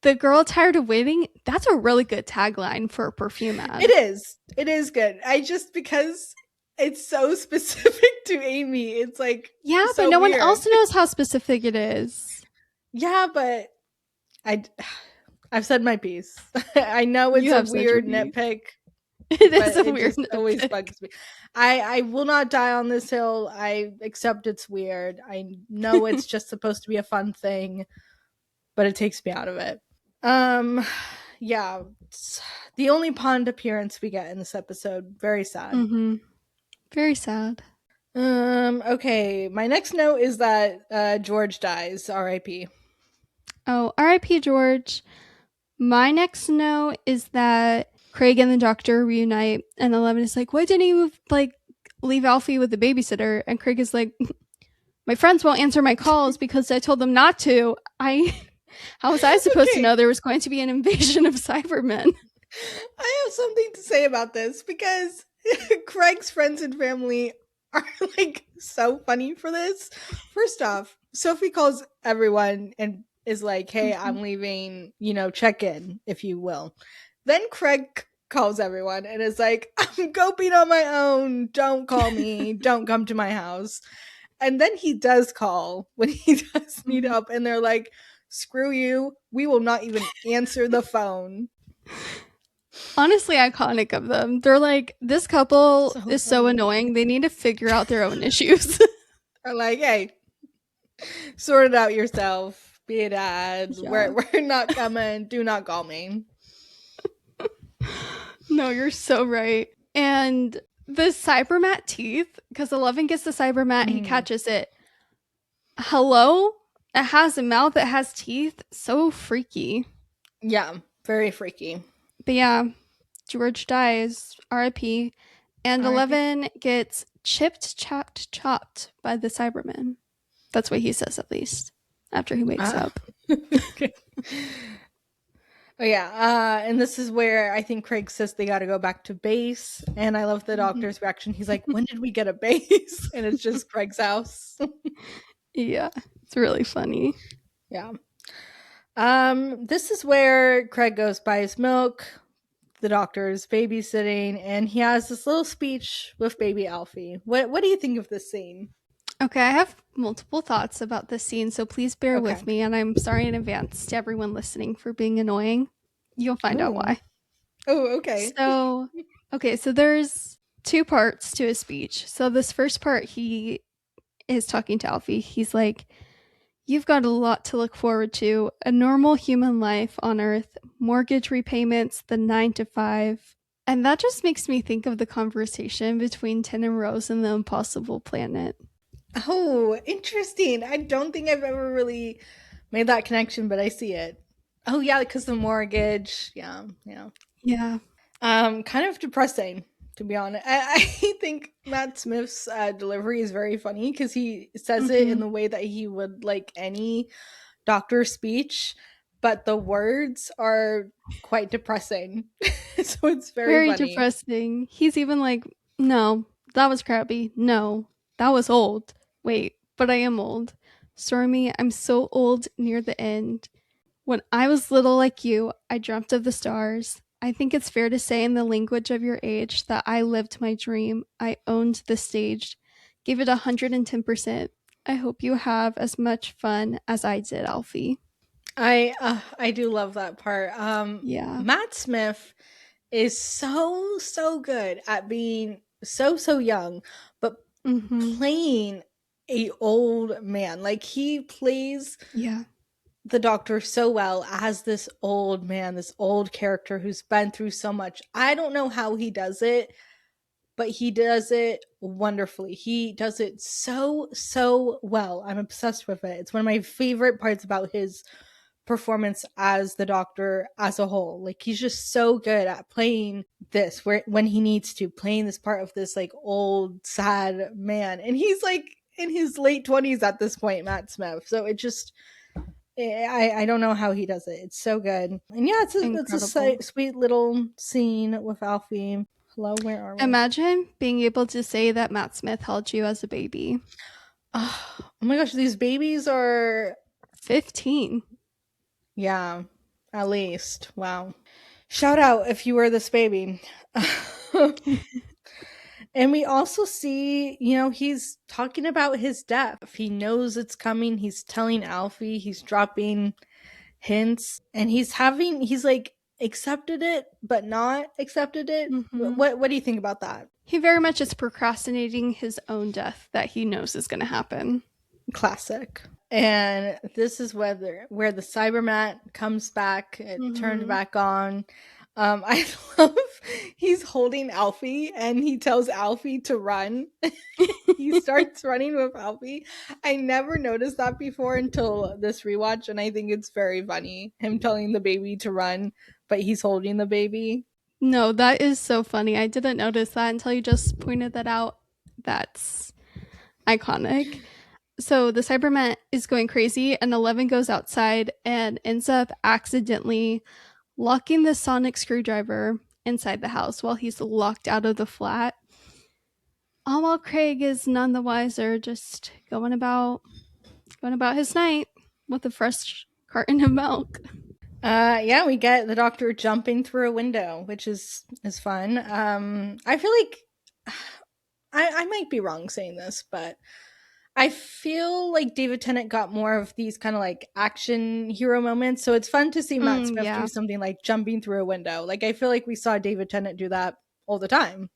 The girl tired of waiting, that's a really good tagline for a perfume It ad. is. It is good. I just because it's so specific to Amy, it's like Yeah, but so no one weird. else knows how specific it is. Yeah, but I I've said my piece. I know it's You a have said your weird piece. nitpick, It but is a it weird just always nitpick. bugs me. I will not die on this hill. I accept it's weird. I know it's just supposed to be a fun thing, but it takes me out of it. Um yeah, the only pond appearance we get in this episode. Very sad. Mm-hmm. Very sad. Okay, my next note is that George dies, RIP. Oh, R.I.P. George. My next note is that Craig and the doctor reunite, and 11 is like, why didn't you, like, leave Alfie with the babysitter? And Craig is like, my friends won't answer my calls because I told them not to. How was I supposed to Okay, know there was going to be an invasion of Cybermen? I have something to say about this because Craig's friends and family are like so funny for this. First off, Sophie calls everyone and is like, "Hey, Mhm. I'm leaving, check in if you will." Then Craig calls everyone and is like, "I'm coping on my own. Don't call me. Don't come to my house." And then he does call when he does need Mhm. help and they're like, "Screw you. We will not even answer the phone." Honestly, iconic of them. They're like, this couple So is so funny. annoying. They need to figure out their own issues. Are like, hey, sort it out yourself. Be a dad. Yeah. We're not coming. Do not call me. No, you're so right. And the Cybermat teeth, because 11 gets the Cybermat, he Mm, catches it. Hello? It has a mouth, it has teeth. So freaky. yeah, very freaky. But yeah, George dies, RIP. And R.I.P. 11 gets chipped, chopped, chopped by the Cybermen. That's what he says, at least, after he wakes Ah. up. Okay. Oh yeah, and this is where I think Craig says they got to go back to base, and I love the Mhm. doctor's reaction. He's like, "When did we get a base?" And it's just Craig's house. Yeah, it's really funny. Yeah. This is where Craig goes buys milk. The doctor's babysitting, and he has this little speech with baby Alfie. What do you think of this scene? Okay, I have multiple thoughts about this scene, so please bear Okay. with me, and I'm sorry in advance to everyone listening for being annoying. You'll find out Ooh. why. Oh, okay. So, okay, so there's two parts to his speech. So, this first part, he is talking to Alfie. He's like, you've got a lot to look forward to, a normal human life on Earth, mortgage repayments, the 9 to 5. And that just makes me think of the conversation between Tin and Rose and the Impossible Planet. Oh, interesting. I don't think I've ever really made that connection, but I see it. Oh yeah, because the mortgage. Yeah, yeah. Yeah. Kind of depressing. to be honest. I think Matt Smith's delivery is very funny because he says it in Mm-hmm. the way that he would like any doctor speech, but the words are quite depressing. So it's very Very funny. depressing. He's even like, no, that was crappy. No, that was old. Wait, but I am old. Stormy, I'm so old near the end. When I was little like you, I dreamt of the stars. I think it's fair to say, in the language of your age, that I lived my dream. I owned the stage. Gave it 110%. I hope you have as much fun as I did, Alfie. I do love that part. Yeah. Matt Smith is so good at being so young, but Mm-hmm. playing a old man. Like he plays Yeah. the doctor so well as this old man, this old character who's been through so much. I don't know how he does it, but he does it wonderfully. He does it so well. I'm obsessed with it. It's one of my favorite parts about his performance as the doctor as a whole. Like he's just so good at playing this where when he needs to, playing this part of this like old sad man. And he's like in his late 20s at this point, Matt Smith. So it just I don't know how he does it. It's so good. And yeah, Incredible. sweet little scene with Alfie. Hello, where are we? Imagine being able to say that Matt Smith held you as a baby. Oh my gosh, these babies are 15. yeah, at least. Wow. Shout out if you were this baby. And we also see, he's talking about his death. He knows it's coming. He's telling Alfie, he's dropping hints, and he's like accepted it, but not accepted it. Mm-hmm. What do you think about that? He very much is procrastinating his own death that he knows is going to happen. Classic. And this is where the Cyberman comes back, it turned Mm-hmm. back on. I love he's holding Alfie and he tells Alfie to run. He starts running with Alfie. I never noticed that before until this rewatch, and I think it's very funny. Him telling the baby to run, but he's holding the baby. No, that is so funny. I didn't notice that until you just pointed that out. That's iconic. So the Cyberman is going crazy, and 11 goes outside and ends up accidentally locking the sonic screwdriver inside the house while he's locked out of the flat. All while Craig is none the wiser, just going about his night with a fresh carton of milk. Yeah, we get the doctor jumping through a window, which is fun. I feel like I might be wrong saying this, but I feel like David Tennant got more of these kind of like action hero moments. So it's fun to see Matt Smith do Yeah. something like jumping through a window. Like I feel like we saw David Tennant do that all the time.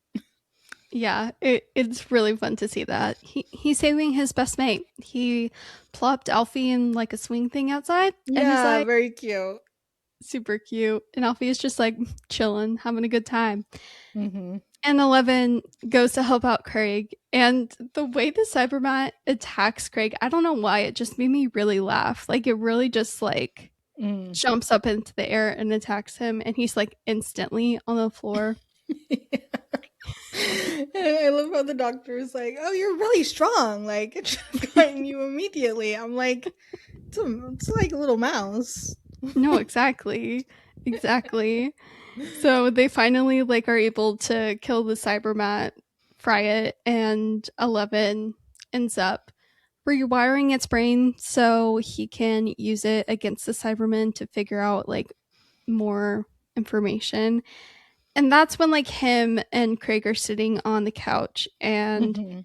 Yeah, it's really fun to see that. He's saving his best mate. He plopped Alfie in like a swing thing outside, and he's Yeah, like, very cute. super cute. And Alfie is just like chilling, having a good time. Mm-hmm. And 11 goes to help out Craig. And the way the Cybermat attacks Craig, I don't know why, it just made me really laugh. Like, it really just like Mm. jumps up into the air and attacks him. And he's like instantly on the floor. I love how the doctor is like, "Oh, you're really strong. Like it should have gotten you immediately." I'm like, it's like a little mouse. No, exactly. Exactly. So they finally like are able to kill the Cybermat, fry it, and 11 ends up rewiring its brain so he can use it against the Cybermen to figure out like more information. And that's when like him and Craig are sitting on the couch, and Mm-hmm.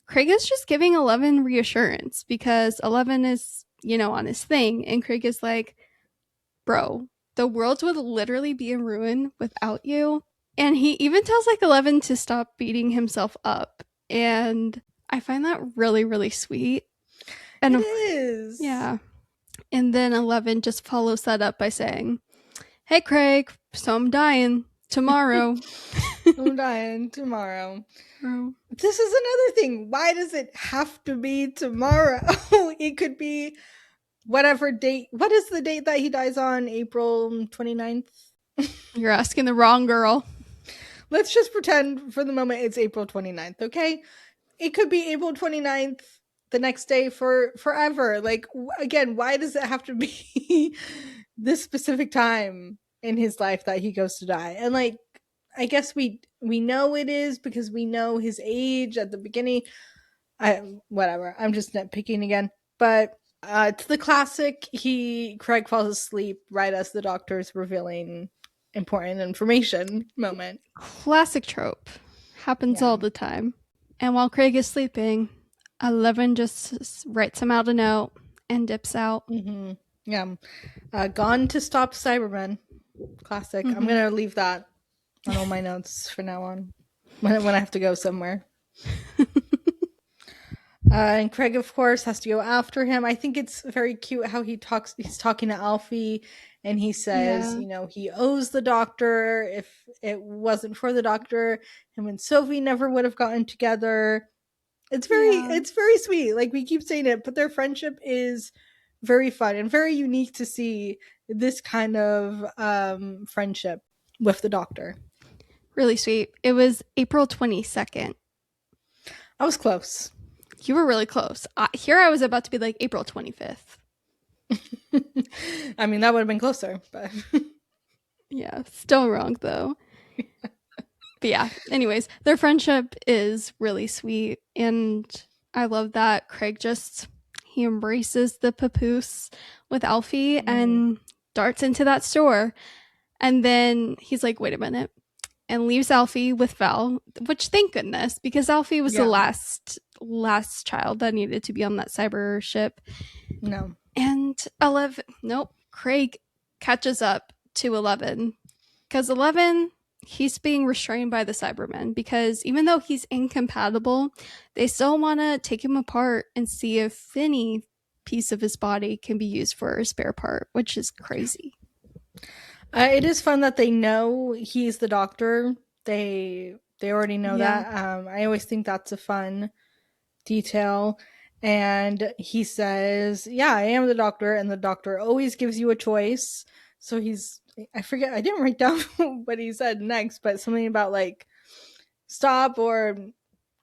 Craig is just giving 11 reassurance because 11 is, on his thing, and Craig is like, "Bro, the world would literally be in ruin without you." And he even tells like 11 to stop beating himself up. And I find that really, really sweet. It And is. yeah. And then 11 just follows that up by saying, "Hey, Craig, so I'm dying tomorrow." I'm dying tomorrow. Bro. This is another thing. Why does it have to be tomorrow? It could be whatever date. What is the date that he dies on? April 29th? You're asking the wrong girl. let's just pretend for the moment it's April 29th, okay? It could be April 29th the next day for forever. Like, again, why does it have to be this specific time in his life that he goes to die? And like, I guess we know it is because we know his age at the beginning. Whatever. I'm just nitpicking again. But it's the classic. Craig falls asleep right as the doctor's revealing important information moment. Classic trope. Happens Yeah. all the time. And while Craig is sleeping, 11 just writes him out a note and dips out. Mm-hmm. Yeah. Gone to stop Cybermen. Classic. I'm gonna leave that on all my notes for now on when I have to go somewhere. And Craig, of course, has to go after him. I think it's very cute how he's talking to Alfie, and he says, Yeah. he owes the doctor. If it wasn't for the doctor, him and Sophie never would have gotten together. Yeah. It's very sweet. Like, we keep saying it, but their friendship is very fun and very unique to see this kind of friendship with the doctor. Really sweet. It was April 22nd. I was close. You were really close. Here I was about to be like April 25th. I mean, that would have been closer, but Yeah, still wrong though. But yeah, anyways, their friendship is really sweet. And I love that Craig he embraces the papoose with Alfie and darts into that store. And then he's like, wait a minute. And leaves Alfie with Val, which thank goodness, because Alfie was the last child that needed to be on that cyber ship. No. And Craig catches up to 11 because 11, he's being restrained by the Cybermen because even though he's incompatible, they still want to take him apart and see if any piece of his body can be used for a spare part, which is crazy. It is fun that they know he's the doctor. They already know that. I always think that's a fun detail. And he says, "Yeah, I am the doctor," and the doctor always gives you a choice. So I forget, I didn't write down what he said next, but something about like stop or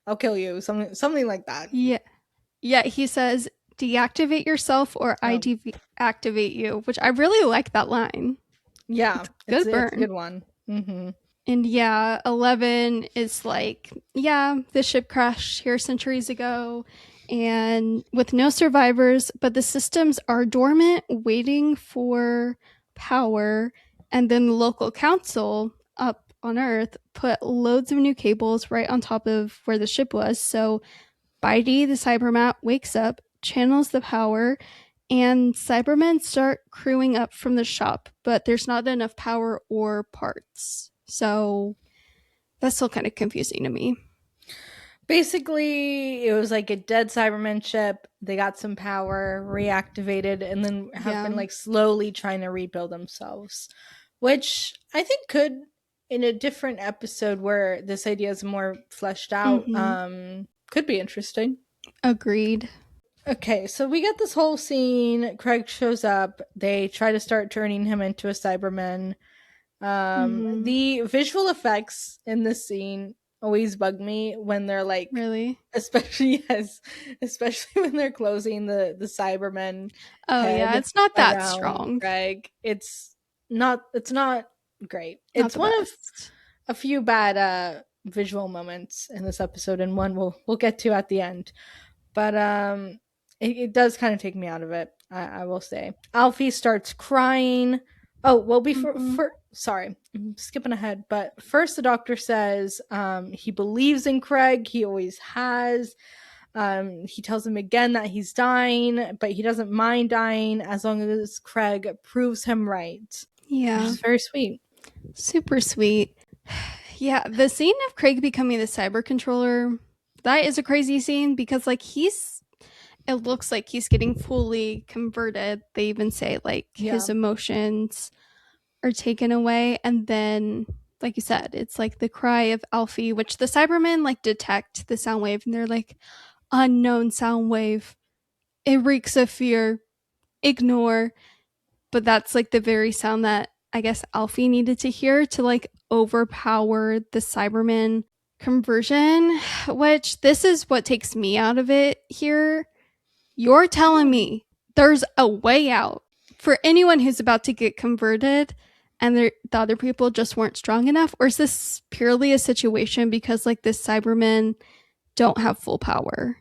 I'll kill you, something like that. Yeah, he says deactivate yourself or I deactivate you, which I really like that line. Yeah, it's a good one. Mm-hmm. And yeah, 11 is like, yeah, the ship crashed here centuries ago and with no survivors, but the systems are dormant, waiting for power. And then the local council up on Earth put loads of new cables right on top of where the ship was. So Bitey, the Cybermat, wakes up, channels the power, and Cybermen start crewing up from the shop, but there's not enough power or parts. So that's still kind of confusing to me. Basically, it was like a dead Cyberman ship. They got some power, reactivated, and then have been like slowly trying to rebuild themselves. Which I think could, in a different episode where this idea is more fleshed out, could be interesting. Agreed. Okay, so we get this whole scene. Craig shows up. They try to start turning him into a Cyberman. The visual effects in this scene always bug me when they're like, really, especially when they're closing the Cybermen. Oh yeah, it's not that strong. Craig, it's not great. It's one of a few bad visual moments in this episode, and one we'll get to at the end. But it does kind of take me out of it. I will say. Alfie starts crying. Oh, well, sorry, I'm skipping ahead. But first, the doctor says he believes in Craig. He always has. He tells him again that he's dying, but he doesn't mind dying as long as Craig proves him right. Yeah. Which is very sweet. Super sweet. Yeah, the scene of Craig becoming the cyber controller, that is a crazy scene because like it looks like he's getting fully converted. They even say like his emotions are taken away, and then like you said, it's like the cry of Alfie, which the Cybermen like detect the sound wave and they're like, unknown sound wave, it reeks of fear, ignore. But that's like the very sound that I guess Alfie needed to hear to like overpower the Cybermen conversion, which this is what takes me out of it here. You're telling me there's a way out for anyone who's about to get converted and the other people just weren't strong enough? Or is this purely a situation because like this Cybermen don't have full power?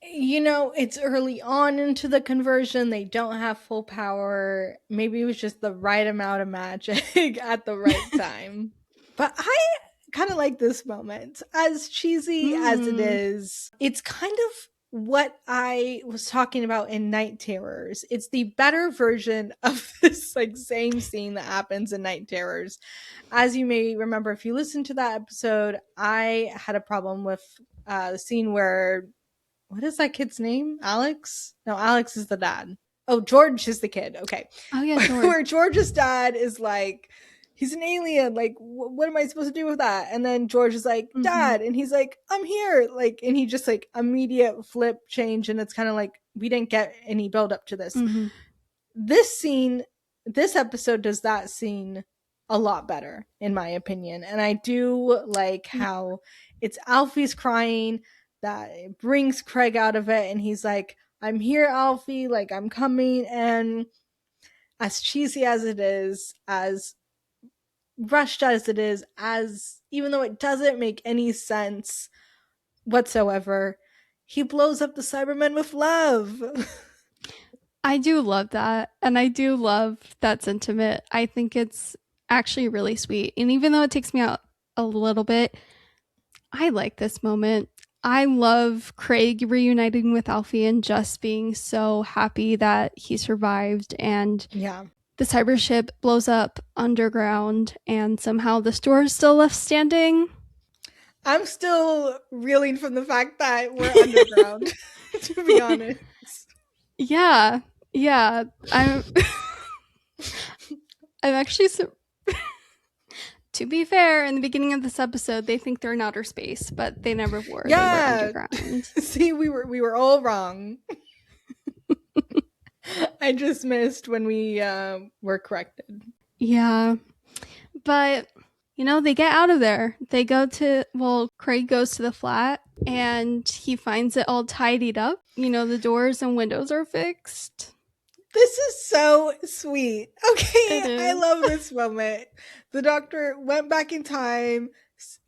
You know, it's early on into the conversion. They don't have full power. Maybe it was just the right amount of magic at the right time. But I kind of like this moment. As cheesy as it is, it's kind of what I was talking about in Night Terrors. It's the better version of this like same scene that happens in Night Terrors. As you may remember, if you listened to that episode, I had a problem with the scene where, what is that kid's name? Alex? No, Alex is the dad. Oh, George is the kid. Okay. Oh yeah, George. Where George's dad is like, he's an alien. Like, what am I supposed to do with that? And then George is like, Dad. And he's like, I'm here. Like, and he just like immediate flip change. And it's kind of like, we didn't get any build up to this. This scene, this episode does that scene a lot better, in my opinion. And I do like how it's Alfie's crying, that it brings Craig out of it, and he's like, I'm here, Alfie, like I'm coming. And as cheesy as it is, as rushed as it is, as even though it doesn't make any sense whatsoever, he blows up the Cybermen with love. I do love that, and I do love that sentiment. I think it's actually really sweet, and even though it takes me out a little bit, I like this moment. I love Craig reuniting with Alfie and just being so happy that he survived, and the cyber ship blows up underground and somehow the store is still left standing. I'm still reeling from the fact that we're underground, to be honest. Yeah. I'm actually to be fair, in the beginning of this episode, they think they're in outer space, but they never were. Yeah. They were underground. See, we were all wrong. I just missed when we were corrected. Yeah. But, you know, they get out of there. They go to, well, Craig goes to the flat and he finds it all tidied up. You know, the doors and windows are fixed. This is so sweet. Okay, I love this moment. The doctor went back in time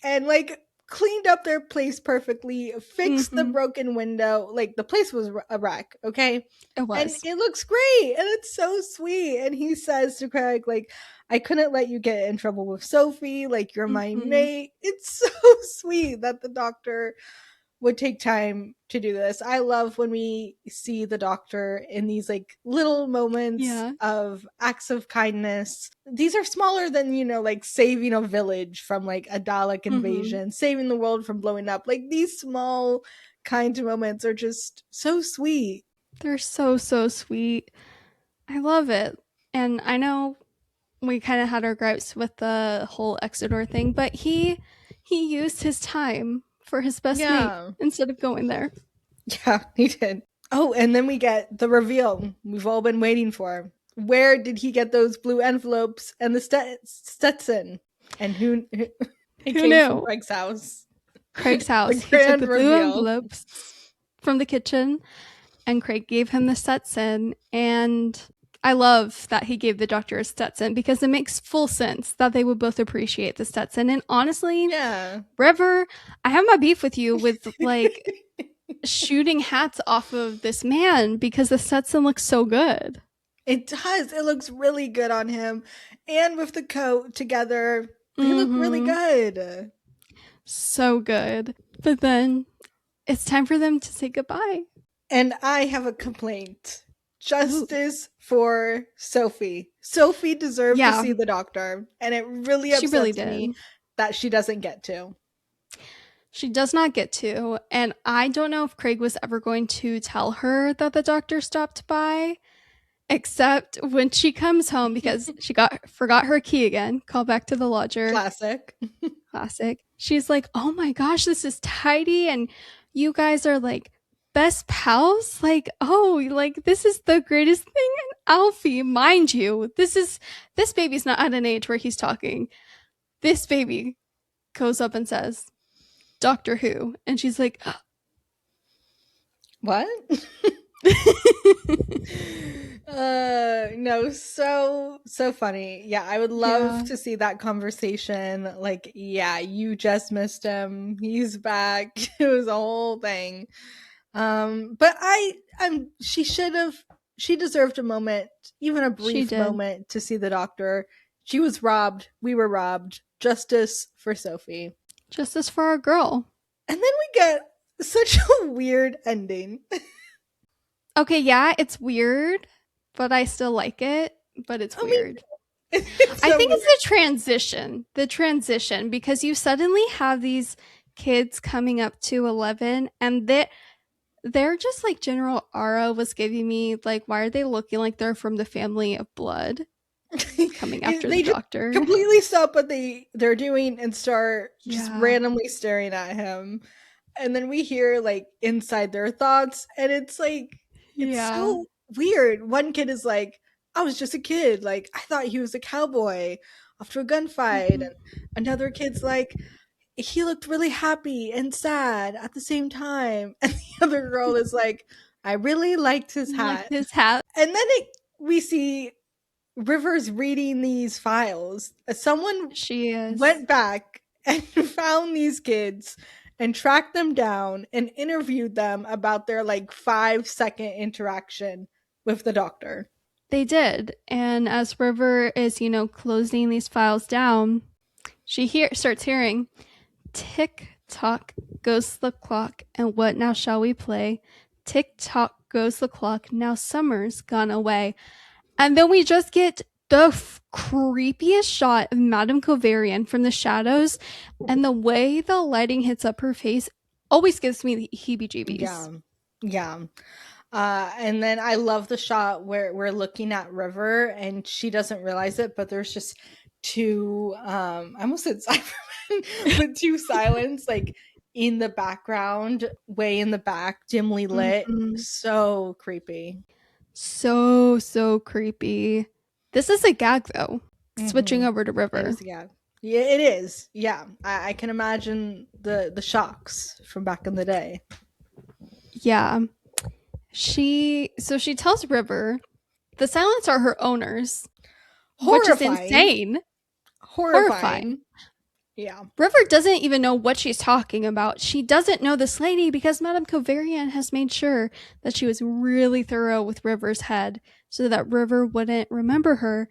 and like cleaned up their place perfectly, fixed the broken window. Like the place was a wreck, okay? It was. And it looks great and it's so sweet. And he says to Craig, like, I couldn't let you get in trouble with Sophie. Like, you're my mate. It's so sweet that the doctor would take time to do this. I love when we see the doctor in these like little moments of acts of kindness. These are smaller than, you know, like saving a village from like a Dalek invasion, saving the world from blowing up. Like these small kind of moments are just so sweet. They're so sweet. I love it. And I know we kind of had our gripes with the whole Exodore thing, but he used his time for his best mate instead of going there. Yeah, he did. Oh, and then we get the reveal we've all been waiting for. Where did he get those blue envelopes and the Stetson? And who came knew? From Craig's house. Craig's house. He took the blue envelopes from the kitchen, and Craig gave him the Stetson. And I love that he gave the doctor a Stetson because it makes full sense that they would both appreciate the Stetson. And honestly, River, I have my beef with you with like shooting hats off of this man because the Stetson looks so good. It does. It looks really good on him. And with the coat together, they look really good. So good. But then it's time for them to say goodbye. And I have a complaint. Justice for Sophie. Sophie deserved to see the doctor, and it really upsets me that she doesn't get to. She does not get to, and I don't know if Craig was ever going to tell her that the doctor stopped by, except when she comes home because she forgot her key again. Call back to the lodger. Classic. She's like, oh my gosh, this is tidy, and you guys are like best pals? Like, oh, like this is the greatest thing. And Alfie, mind you, this baby's not at an age where he's talking. This baby goes up and says, Doctor Who. And she's like, What? No, so funny. Yeah, I would love yeah, to see that conversation. Like, yeah, you just missed him. He's back. It was a whole thing. But she deserved a moment, even a she brief did. moment to see the doctor. She was robbed. We were robbed. Justice for Sophie. Justice for our girl. And then we get such a weird ending. Okay, yeah, it's weird, but I still like it, but it's I mean, weird. it's I so think weird. it's the transition, because you suddenly have these kids coming up to 11 and they're just like General Ara was giving me, like, why are they looking like they're from the family of blood coming after the They just doctor? completely stop what they're doing and start just Yeah. randomly staring at him. And then we hear like inside their thoughts, and it's like it's Yeah. so weird. One kid is like, I was just a kid, like I thought he was a cowboy after a gunfight. Mhm. And another kid's like, he looked really happy and sad at the same time. And the other girl is like, I really liked his Like hat. his hat. And then we see Rivers reading these files. Someone She is. went back and found these kids and tracked them down and interviewed them about their like 5-second interaction with the doctor. They did. And as River is, closing these files down, she starts hearing tick tock goes the clock, and what now shall we play? Tick tock goes the clock, now summer's gone away. And then we just get the creepiest shot of Madame Covarian from the shadows, and the way the lighting hits up her face always gives me the heebie Yeah. jeebies. Yeah. And then I love the shot where we're looking at River and she doesn't realize it, but there's just two I almost said Cybermen, but two silents like in the background, way in the back, dimly lit. Mm-hmm. So creepy. So creepy. This is a gag though. Switching Mm-hmm. over to It River. is, yeah. Yeah, it is. Yeah. I can imagine the shocks from back in the day. Yeah. She tells River the silents are her owners, which is Horrifying. insane. Horrifying. Horrifying. Yeah. River doesn't even know what she's talking about. She doesn't know this lady because Madame Covarian has made sure that she was really thorough with River's head so that River wouldn't remember her.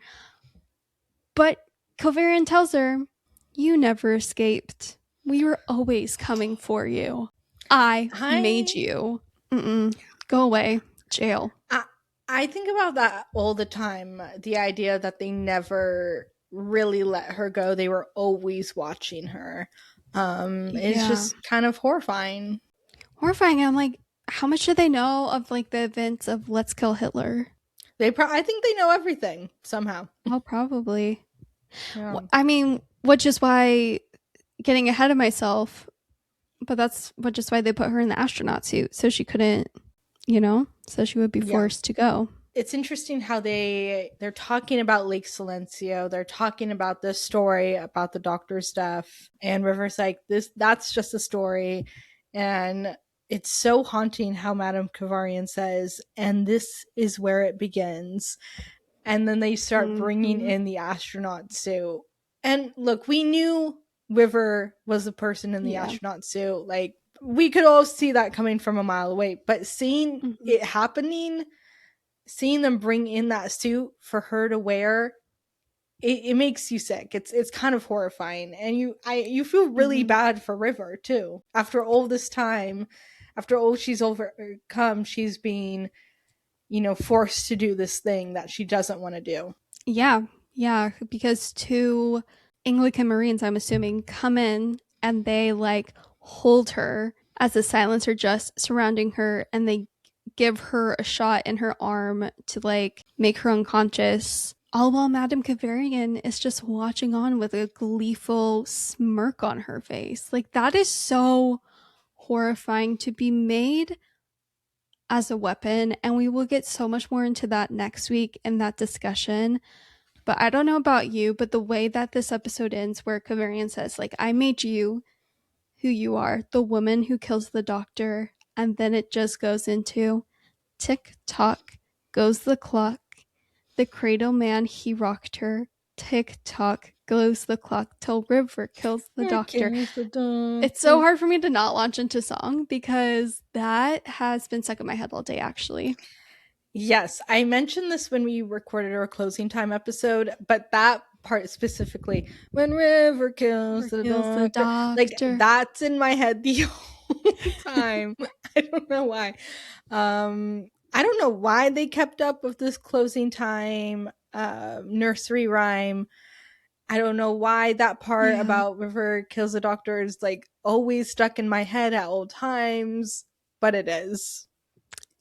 But Covarian tells her, you never escaped. We were always coming for you. I made you. Go away. Jail. I think about that all the time. The idea that they never really let her go. They were always watching her. It's Yeah. just kind of horrifying. Horrifying. I'm like, how much do they know of like the events of Let's Kill Hitler? I think they know everything somehow. Oh, probably. Yeah. I mean, which is why, getting ahead of myself, but that's just why they put her in the astronaut suit, so she couldn't, so she would be forced to go. It's interesting how they're talking about Lake Silencio. They're talking about this story about the doctor's death, and River's like, that's just a story. And it's so haunting how Madame Cavarian says, and this is where it begins. And then they start bringing in the astronaut suit. And look, we knew River was the person in the astronaut suit. Like, we could all see that coming from a mile away. But seeing it happening, seeing them bring in that suit for her to wear, it makes you sick. It's kind of horrifying. And you feel really bad for River, too. After all this time, after all she's overcome, she's being forced to do this thing that she doesn't want to do. Yeah, because two Anglican Marines, I'm assuming, come in and they like hold her as the silents are just surrounding her, and they give her a shot in her arm to like make her unconscious, all while Madame Cavarian is just watching on with a gleeful smirk on her face. Like, that is so horrifying to be made as a weapon, and we will get so much more into that next week in that discussion. But I don't know about you, but the way that this episode ends, where Kavarian says, like, I made you who you are, the woman who kills the doctor, and then it just goes into tick tock goes the clock, the cradle man he rocked her, tick tock goes the clock till River kills the doctor. It's so hard for me to not launch into song because that has been stuck in my head all day, actually. Yes, I mentioned this when we recorded our closing time episode, but that part specifically, when River kills the doctor, like that's in my head the whole time. I don't know why. I don't know why they kept up with this closing time nursery rhyme. I don't know why that part about River kills the doctor is like always stuck in my head at all times, but it is.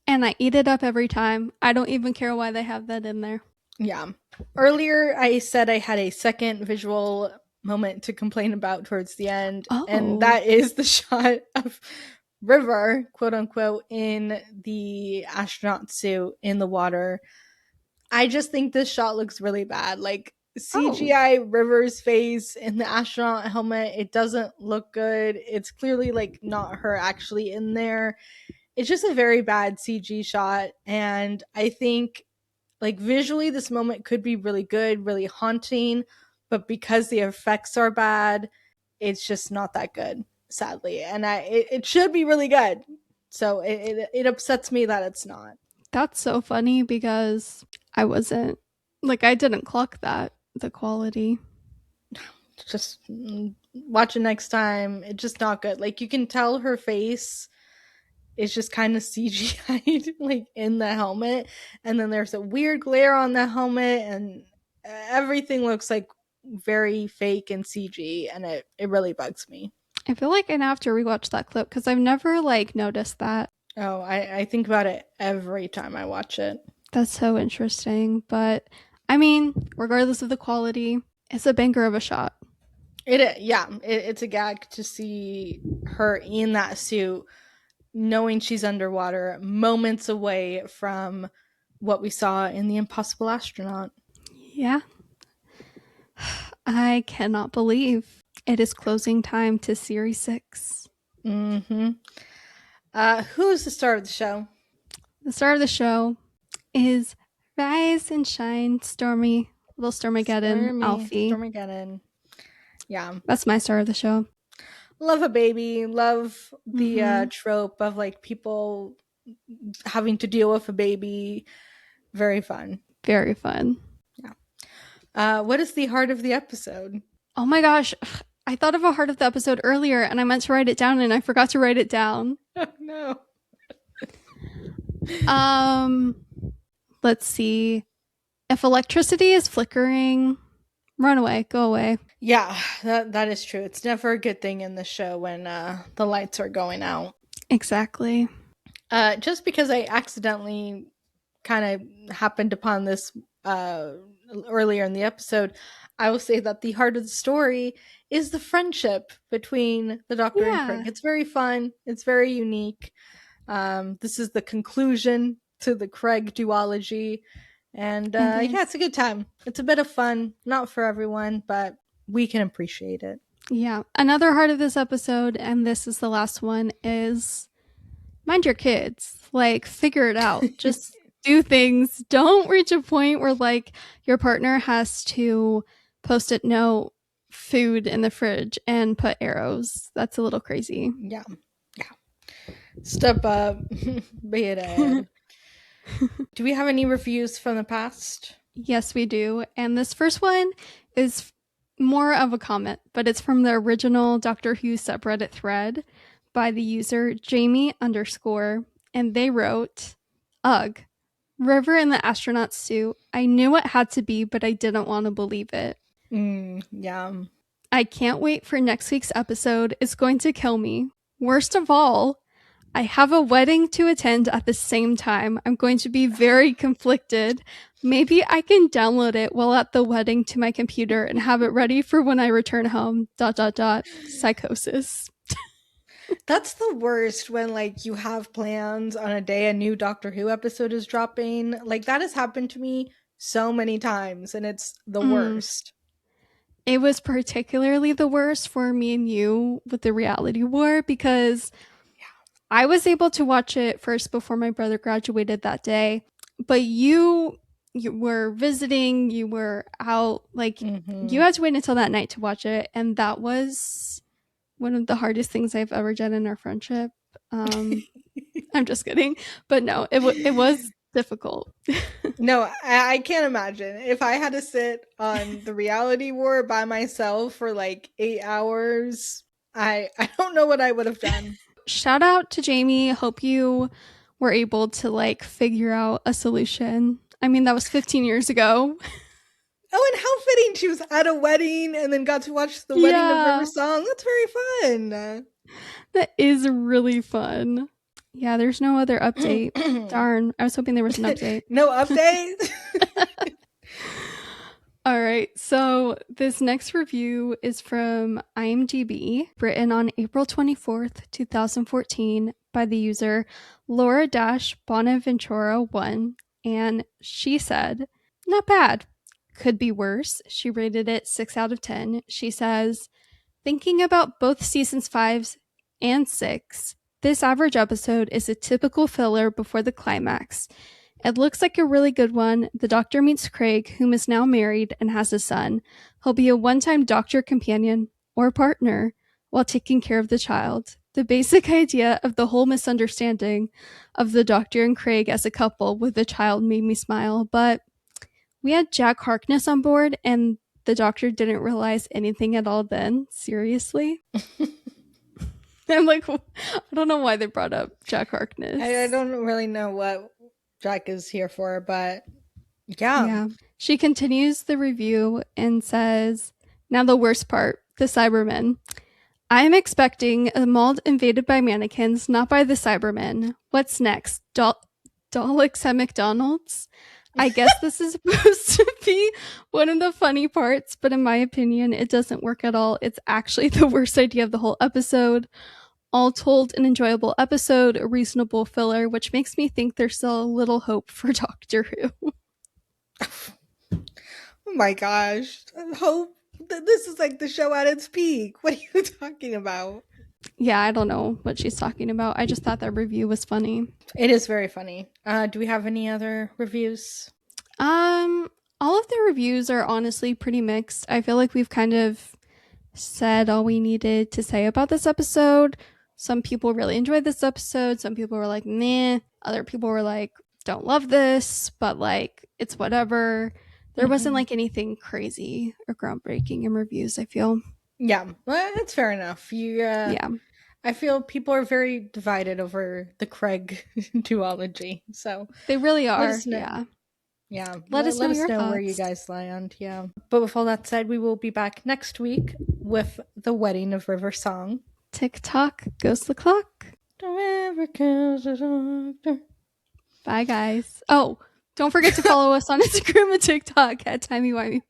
And I eat it up every time. I don't even care why they have that in there. Yeah. Earlier, I said I had a second visual moment to complain about towards the end. Oh. And that is the shot of River, quote unquote, in the astronaut suit in the water. I just think this shot looks really bad. Like CGI River's face in the astronaut helmet, it doesn't look good. It's clearly like not her actually in there. It's just a very bad CG shot. And I think like visually this moment could be really good, really haunting, but because the effects are bad, it's just not that good, sadly. And it should be really good. So it upsets me that it's not. That's so funny because I wasn't, like, I didn't clock that, the quality. Just watch it next time. It's just not good. Like you can tell her face is just kind of CGI'd like in the helmet, and then there's a weird glare on the helmet, and everything looks like very fake and CG, and it really bugs me. I feel like I now have to rewatch that clip because I've never like noticed that. Oh, I think about it every time I watch it. That's so interesting. But I mean, regardless of the quality, it's a banger of a shot. It's a gag to see her in that suit, knowing she's underwater, moments away from what we saw in The Impossible Astronaut. Yeah. I cannot believe it is closing time to Series 6. Mm-hmm. Who's the star of the show? The star of the show is Rise and Shine, Stormy, little Stormageddon, Alfie. Stormageddon. Yeah. That's my star of the show. Love a baby. Love the trope of like people having to deal with a baby. Very fun. Very fun. Yeah. What is the heart of the episode? Oh my gosh. I thought of a heart of the episode earlier and I meant to write it down and I forgot to write it down. Oh, no. Let's see. If electricity is flickering, run away, go away. Yeah, that is true. It's never a good thing in the show when the lights are going out. Exactly. Just because I accidentally kind of happened upon this earlier in the episode, I will say that the heart of the story is the friendship between the Doctor and Craig. It's very fun. It's very unique. This is the conclusion to the Craig duology. And yeah, it's a good time. It's a bit of fun. Not for everyone, but we can appreciate it. Yeah. Another heart of this episode, and this is the last one, is mind your kids. Like, figure it out. Just do things. Don't reach a point where, like, your partner has to post-it note food in the fridge and put arrows. That's a little crazy. Yeah. Step up. Be it ahead. Do we have any reviews from the past? Yes, we do. And this first one is more of a comment, but it's from the original Doctor Who subreddit thread by the user Jamie_, and they wrote, "Ugh, River in the astronaut suit. I knew it had to be, but I didn't want to believe it. Yeah. I can't wait for next week's episode. It's going to kill me. Worst of all, I have a wedding to attend at the same time. I'm going to be very conflicted. Maybe I can download it while at the wedding to my computer and have it ready for when I return home. ... Psychosis." That's the worst when like you have plans on a day a new Doctor Who episode is dropping. Like that has happened to me so many times and it's the Mm. worst. It was particularly the worst for me and you with the reality war because I was able to watch it first before my brother graduated that day, but you were visiting, you were out, like you had to wait until that night to watch it, and that was one of the hardest things I've ever done in our friendship. I'm just kidding, but no, it was difficult. No, I can't imagine. If I had to sit on the reality war by myself for like 8 hours, I don't know what I would have done. Shout out to Jamie. Hope you were able to like figure out a solution. I mean, that was 15 years ago. Oh, and how fitting she was at a wedding and then got to watch the wedding of River Song. That's very fun. That is really fun. Yeah, there's no other update. Darn, I was hoping there was an update. No update? All right, so this next review is from IMDb, written on April 24th, 2014 by the user Laura-Bonaventura1, and she said, not bad. Could be worse. She rated it 6 out of 10. She says, thinking about both seasons 5 and 6, this average episode is a typical filler before the climax. It looks like a really good one. The doctor meets Craig, whom is now married and has a son. He'll be a one-time doctor companion or partner while taking care of the child. The basic idea of the whole misunderstanding of the doctor and Craig as a couple with the child made me smile, but we had Jack Harkness on board and the doctor didn't realize anything at all then. Seriously? I'm like, I don't know why they brought up Jack Harkness. I don't really know what Jack is here for, but yeah. She continues the review and says, now the worst part, the Cybermen. I'm expecting a mall invaded by mannequins, not by the Cybermen. What's next? Daleks at McDonald's? I guess this is supposed to be one of the funny parts, but in my opinion, it doesn't work at all. It's actually the worst idea of the whole episode. All told, an enjoyable episode, a reasonable filler, which makes me think there's still a little hope for Doctor Who. Oh my gosh. Hope. This is like the show at its peak. What are you talking about? Yeah, I don't know what she's talking about. I just thought that review was funny. It is very funny. Do we have any other reviews? All of the reviews are honestly pretty mixed. I feel like we've kind of said all we needed to say about this episode. Some people really enjoyed this episode. Some people were like, meh. Other people were like, don't love this, but like, it's whatever. There wasn't like anything crazy or groundbreaking in reviews, I feel. Yeah, well, that's fair enough. Yeah. I feel people are very divided over the Craig duology. So they really are. Yeah. Let us know where you guys land. Yeah. But with all that said, we will be back next week with the wedding of River Song. Tick tock goes the clock. The river kills the doctor. Bye, guys. Oh, don't forget to follow us on Instagram and TikTok at TimeyWimeyPod.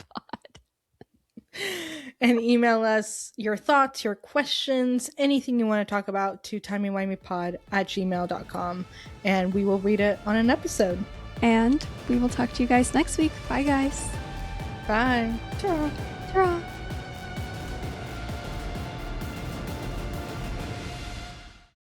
And email us your thoughts, your questions, anything you want to talk about to timeyimeypod@gmail.com. And we will read it on an episode. And we will talk to you guys next week. Bye, guys. Bye. Ta-ra. Ta-ra.